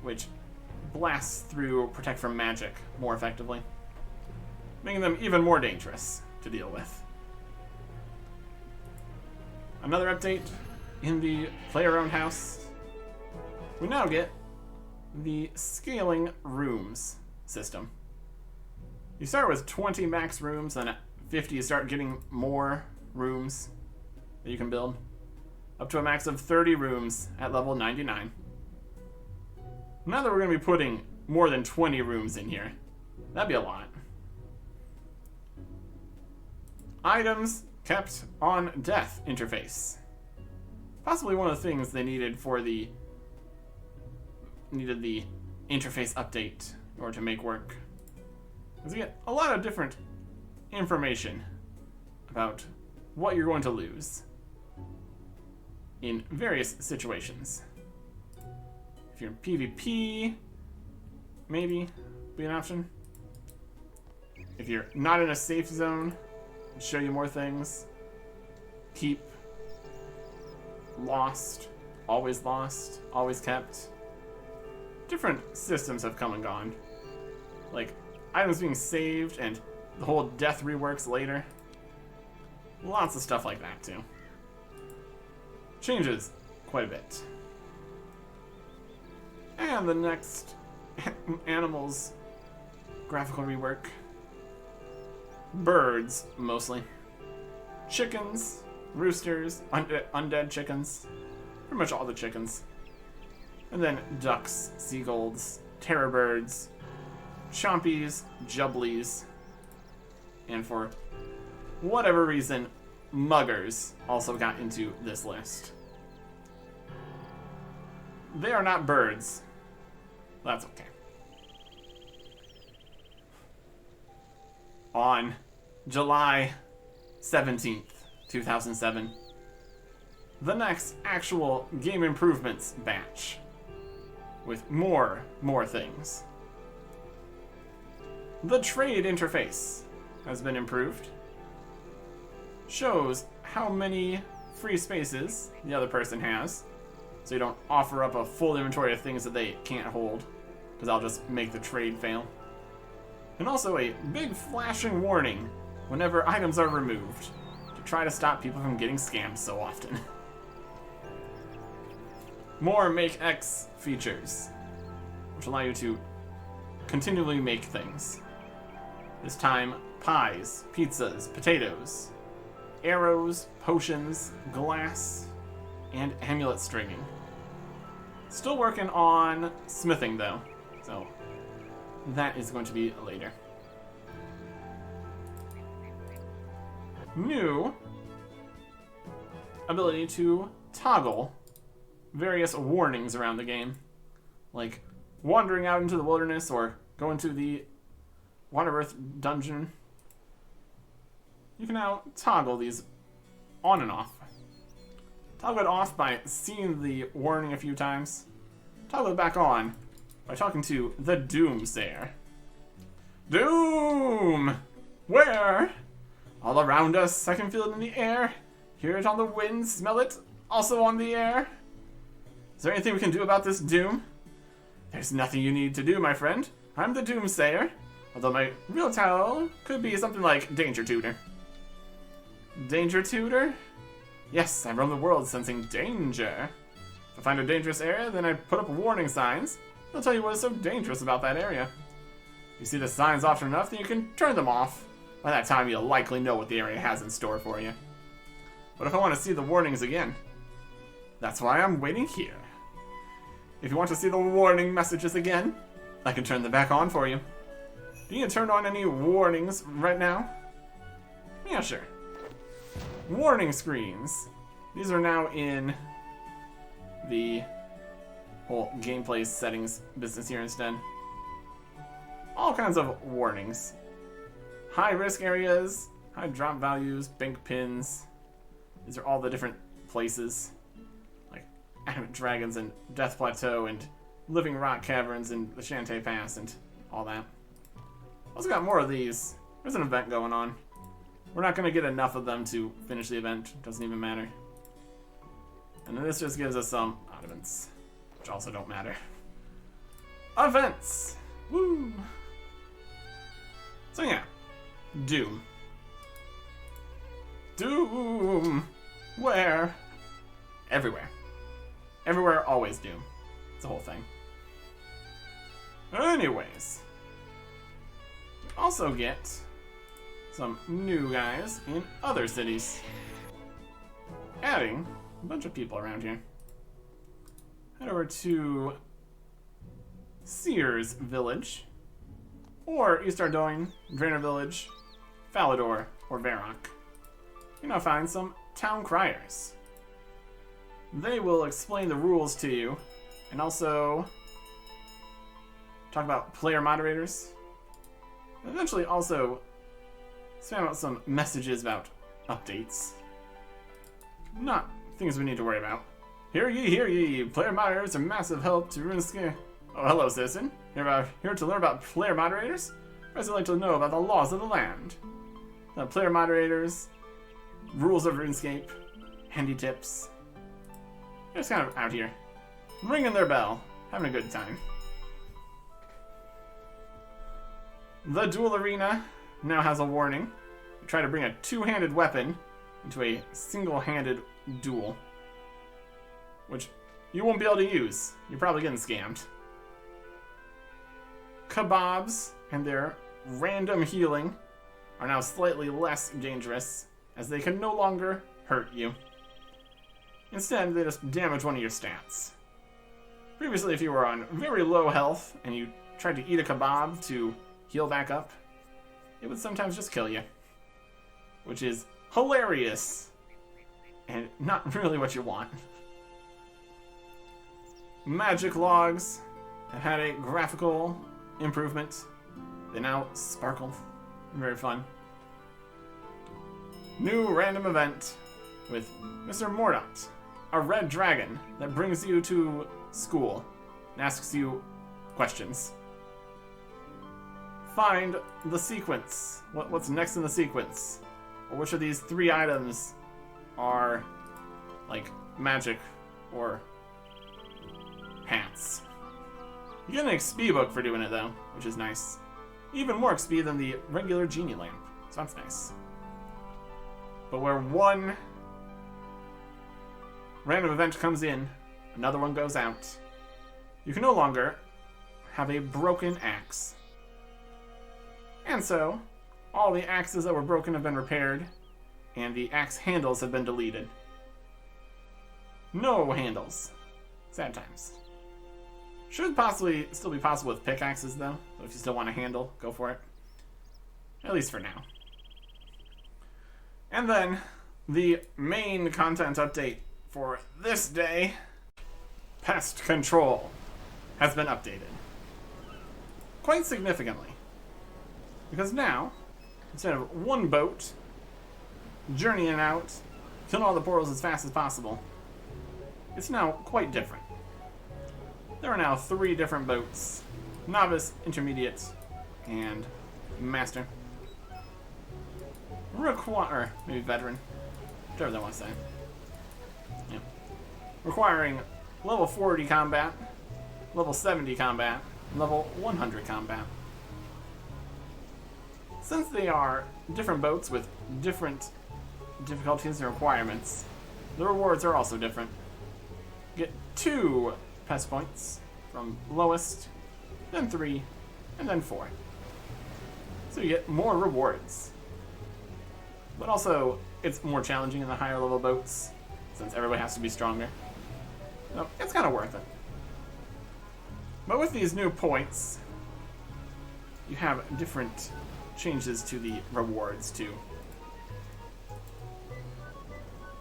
which blasts through protect from magic more effectively, making them even more dangerous to deal with. Another update in the player-owned house. We now get the scaling rooms system. You start with 20 max rooms, then at 50 you start getting more rooms that you can build. Up to a max of 30 rooms at level 99. Now that we're going to be putting more than 20 rooms in here, that'd be a lot. Items kept on death interface. Possibly one of the things they needed for the interface update in order to make work. Because you get a lot of different information about what you're going to lose in various situations. If you're in PvP, maybe be an option. If you're not in a safe zone, it'll show you more things. Keep, lost, always kept. Different systems have come and gone. Like items being saved and the whole death reworks later. Lots of stuff like that too. Changes quite a bit. And the next animals graphical rework. Birds, mostly. Chickens, roosters, undead chickens. Pretty much all the chickens. And then ducks, seagulls, terror birds, chompies, jubblies, and for whatever reason, muggers also got into this list. They are not birds. That's okay. On July 17th, 2007, the next actual game improvements batch with more things. The trade interface has been improved. Shows how many free spaces the other person has, so you don't offer up a full inventory of things that they can't hold, because I'll just make the trade fail. And also a big flashing warning whenever items are removed, to try to stop people from getting scammed so often. More Make X features, which allow you to continually make things. This time, pies, pizzas, potatoes, arrows, potions, glass, and amulet stringing. Still working on smithing though, so that is going to be later. New ability to toggle various warnings around the game, like wandering out into the wilderness or going to the Water dungeon. You can now toggle these on and off. Toggle it off by seeing the warning a few times. Toggle it back on by talking to the Doomsayer. Doom! Where? All around us, I can feel it in the air. Hear it on the wind, smell it, also on the air. Is there anything we can do about this doom? There's nothing you need to do, my friend. I'm the Doomsayer. Although my real title could be something like Danger Tutor. Danger Tutor? Yes, I roam the world sensing danger. If I find a dangerous area, then I put up warning signs. They'll tell you what is so dangerous about that area. If you see the signs often enough, then you can turn them off. By that time, you'll likely know what the area has in store for you. But if I want to see the warnings again, that's why I'm waiting here. If you want to see the warning messages again, I can turn them back on for you. Do you need to turn on any warnings right now? Yeah, sure. Warning screens. These are now in the whole gameplay settings business here instead. All kinds of warnings. High risk areas, high drop values, bank pins. These are all the different places. Like Adamant Dragons and Death Plateau and Living Rock Caverns and the Shantae Pass and all that. Also got more of these. There's an event going on. We're not going to get enough of them to finish the event. Doesn't even matter. And then this just gives us some oddments, which also don't matter. Events! Woo! So yeah. Doom. Doom! Where? Everywhere. Everywhere, always Doom. It's the whole thing. Anyways. Also get some new guys in other cities. Adding a bunch of people around here. Head over to Sears Village. Or you start doing Draenor Village, Falador, or Varrock. You're gonna find some town criers. They will explain the rules to you, and also talk about player moderators. And eventually also spam out some messages about updates. Not things we need to worry about. Hear ye, player moderators are massive help to RuneScape. Oh, hello, citizen. Here to learn about player moderators? I'd like to know about the laws of the land. The player moderators, rules of RuneScape, handy tips. They're just kind of out here, ringing their bell, having a good time. The duel arena now has a warning. You try to bring a two-handed weapon into a single-handed duel, which you won't be able to use. You're probably getting scammed. Kebabs and their random healing are now slightly less dangerous, as they can no longer hurt you. Instead, they just damage one of your stats. Previously, if you were on very low health and you tried to eat a kebab to heal back up, it would sometimes just kill you, which is hilarious and not really what you want. Magic logs have had a graphical improvement. They now sparkle. Very fun. New random event with Mr. Mordaunt, a red dragon that brings you to school and asks you questions. Find the sequence. What's next in the sequence? Or which of these 3 items are like magic or pants. You get an XP book for doing it though, which is nice. Even more XP than the regular genie lamp, so that's nice. But where one random event comes in, another one goes out. You can no longer have a broken axe. And so, all the axes that were broken have been repaired, and the axe handles have been deleted. No handles. Sad times. Should possibly still be possible with pickaxes though, so if you still want a handle, go for it. At least for now. And then, the main content update for this day, Pest Control, has been updated. Quite significantly. Because now, instead of one boat journeying out, killing all the portals as fast as possible, it's now quite different. There are now 3 different boats: Novice, Intermediate, and Master. Or maybe Veteran, whatever they want to say. Yeah. Requiring level 40 combat, level 70 combat, and level 100 combat. Since they are different boats with different difficulties and requirements, the rewards are also different. Get 2 pest points from lowest, then 3, and then 4. So you get more rewards. But also, it's more challenging in the higher level boats, since everybody has to be stronger. So it's kind of worth it. But with these new points, you have different changes to the rewards too.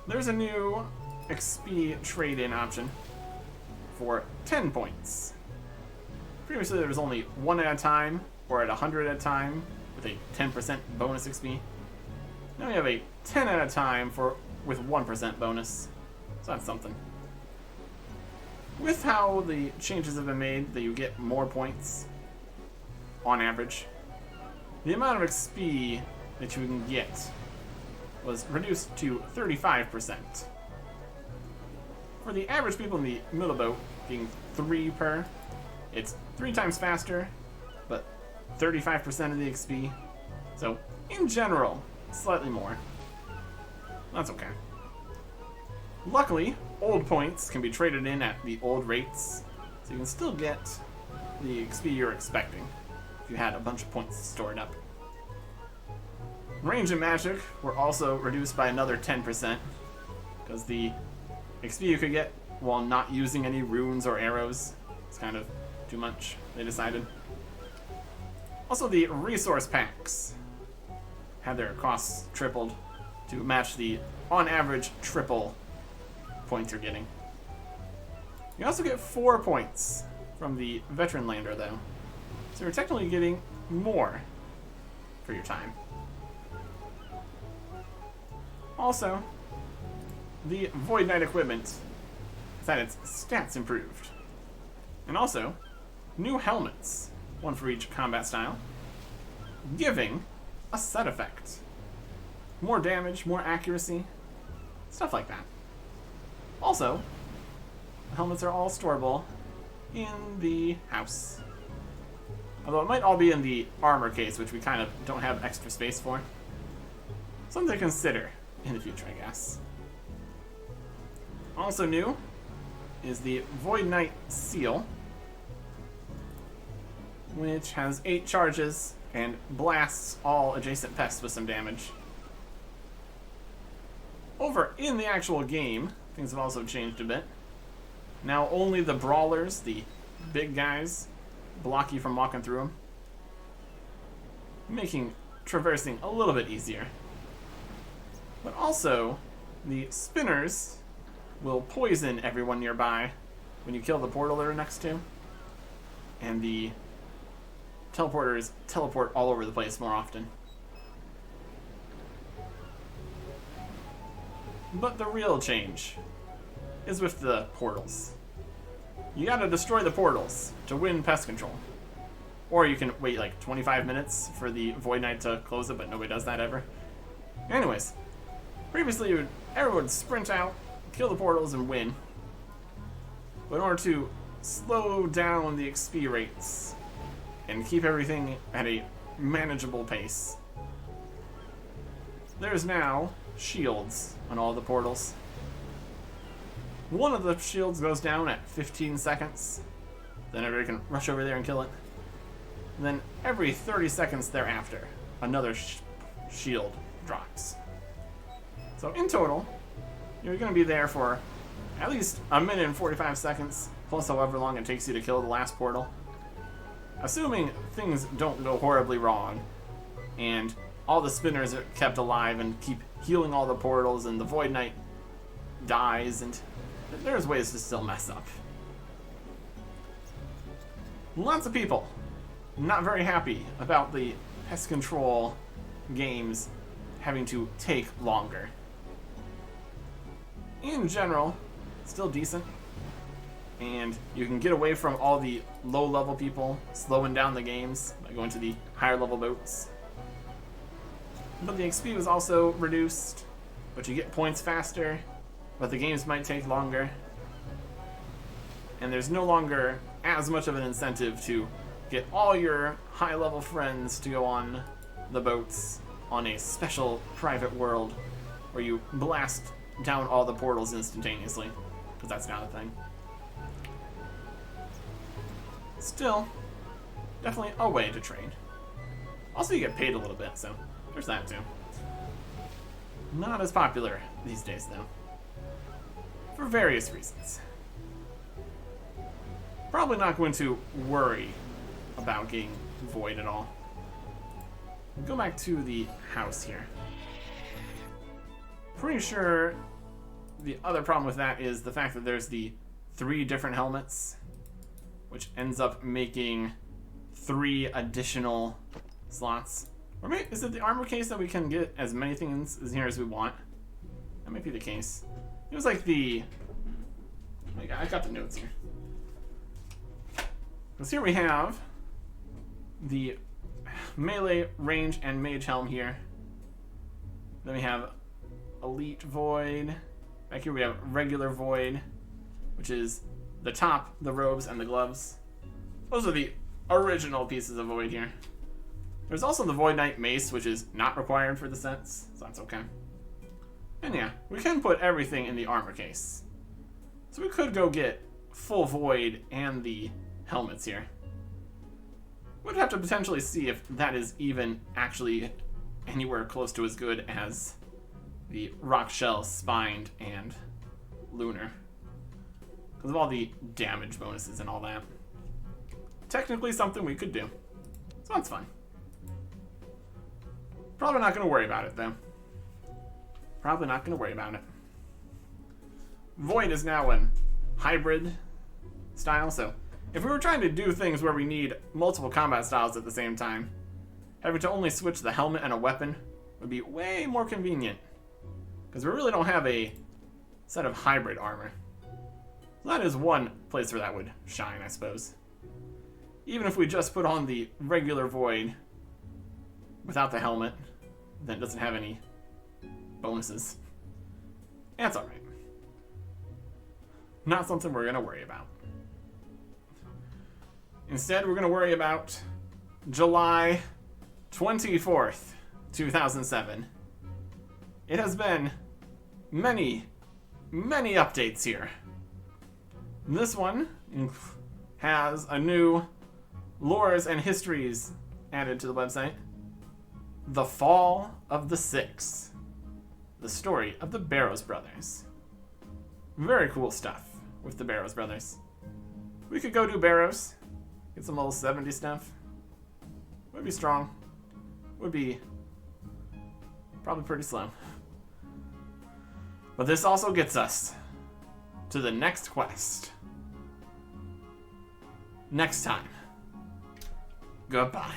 There's a new XP trade-in option for 10 points. Previously there was only 1 at a time, or at 100 at a time, with a 10% bonus XP. Now we have a 10 at a time with 1% bonus, so that's something. With how the changes have been made, that you get more points on average, the amount of XP that you can get was reduced to 35%. For the average people in the middle boat, being 3 per, it's 3 times faster, but 35% of the XP. So, in general, slightly more. That's okay. Luckily, old points can be traded in at the old rates, so you can still get the XP you're expecting if you had a bunch of points stored up. Range and magic were also reduced by another 10%, because the XP you could get while not using any runes or arrows is kind of too much, they decided. Also, the resource packs had their costs tripled to match the, on average, triple points you're getting. You also get 4 points from the Veteran Lander, though. So you're technically getting more for your time. Also, the Void Knight equipment has had its stats improved. And also, new helmets, one for each combat style, giving a set effect. More damage, more accuracy, stuff like that. Also, the helmets are all storable in the house. Although it might all be in the armor case, which we kind of don't have extra space for. Something to consider in the future, I guess. Also new is the Void Knight Seal, which has 8 charges and blasts all adjacent pests with some damage. Over in the actual game, things have also changed a bit. Now only the brawlers, the big guys, block you from walking through them, making traversing a little bit easier. But also, the spinners will poison everyone nearby when you kill the portal they're next to, and the teleporters teleport all over the place more often. But the real change is with the portals. You gotta destroy the portals to win pest control. Or you can wait like 25 minutes for the Void Knight to close it, but nobody does that ever. Anyways, previously everyone would sprint out, kill the portals, and win. But in order to slow down the XP rates and keep everything at a manageable pace, there's now shields on all the portals. One of the shields goes down at 15 seconds. Then everybody can rush over there and kill it. And then every 30 seconds thereafter, another shield drops. So in total, you're going to be there for at least a minute and 45 seconds, plus however long it takes you to kill the last portal. Assuming things don't go horribly wrong, and all the spinners are kept alive and keep healing all the portals, and the Void Knight dies, and there's ways to still mess up. Lots of people not very happy about the pest control games having to take longer. In general, still decent, and you can get away from all the low-level people slowing down the games by going to the higher-level boats. But the XP was also reduced, but you get points faster, but the games might take longer. And there's no longer as much of an incentive to get all your high-level friends to go on the boats on a special private world where you blast down all the portals instantaneously, because that's not a thing. Still, definitely a way to trade. Also, you get paid a little bit, so there's that too. Not as popular these days, though, for various reasons. Probably not going to worry about getting Void at all. Go back to the house here. Pretty sure the other problem with that is the fact that there's the 3 different helmets, which ends up making 3 additional slots. Or maybe, is it the armor case that we can get as many things in here as we want? That might be the case. It was like the... I got the notes here. Because here we have the melee, range, and mage helm here. Then we have Elite Void. Back here we have regular Void, which is the top, the robes, and the gloves. Those are the original pieces of Void here. There's also the Void Knight Mace, which is not required for the sets, so that's okay. And yeah, we can put everything in the armor case. So we could go get full Void and the helmets here. We'd have to potentially see if that is even actually anywhere close to as good as the Rock Shell, Spined, and Lunar, because of all the damage bonuses and all that. technically something we could do. So that's fun. Probably not going to worry about it, though. Probably not going to worry about it. Void is now in hybrid style, so if we were trying to do things where we need multiple combat styles at the same time, having to only switch the helmet and a weapon would be way more convenient. Because we really don't have a set of hybrid armor. So that is one place where that would shine, I suppose. Even if we just put on the regular Void without the helmet, then it doesn't have any bonuses. That's alright. Not something we're going to worry about. Instead, we're going to worry about July 24th, 2007. It has been many, many updates here. This one has a new lores and histories added to the website. The Fall of the Six. The story of the Barrows brothers. Very cool stuff with the Barrows brothers. We could go do Barrows. Get some old 70s stuff. Would be strong. Would be probably pretty slow. But this also gets us to the next quest. Next time. Goodbye.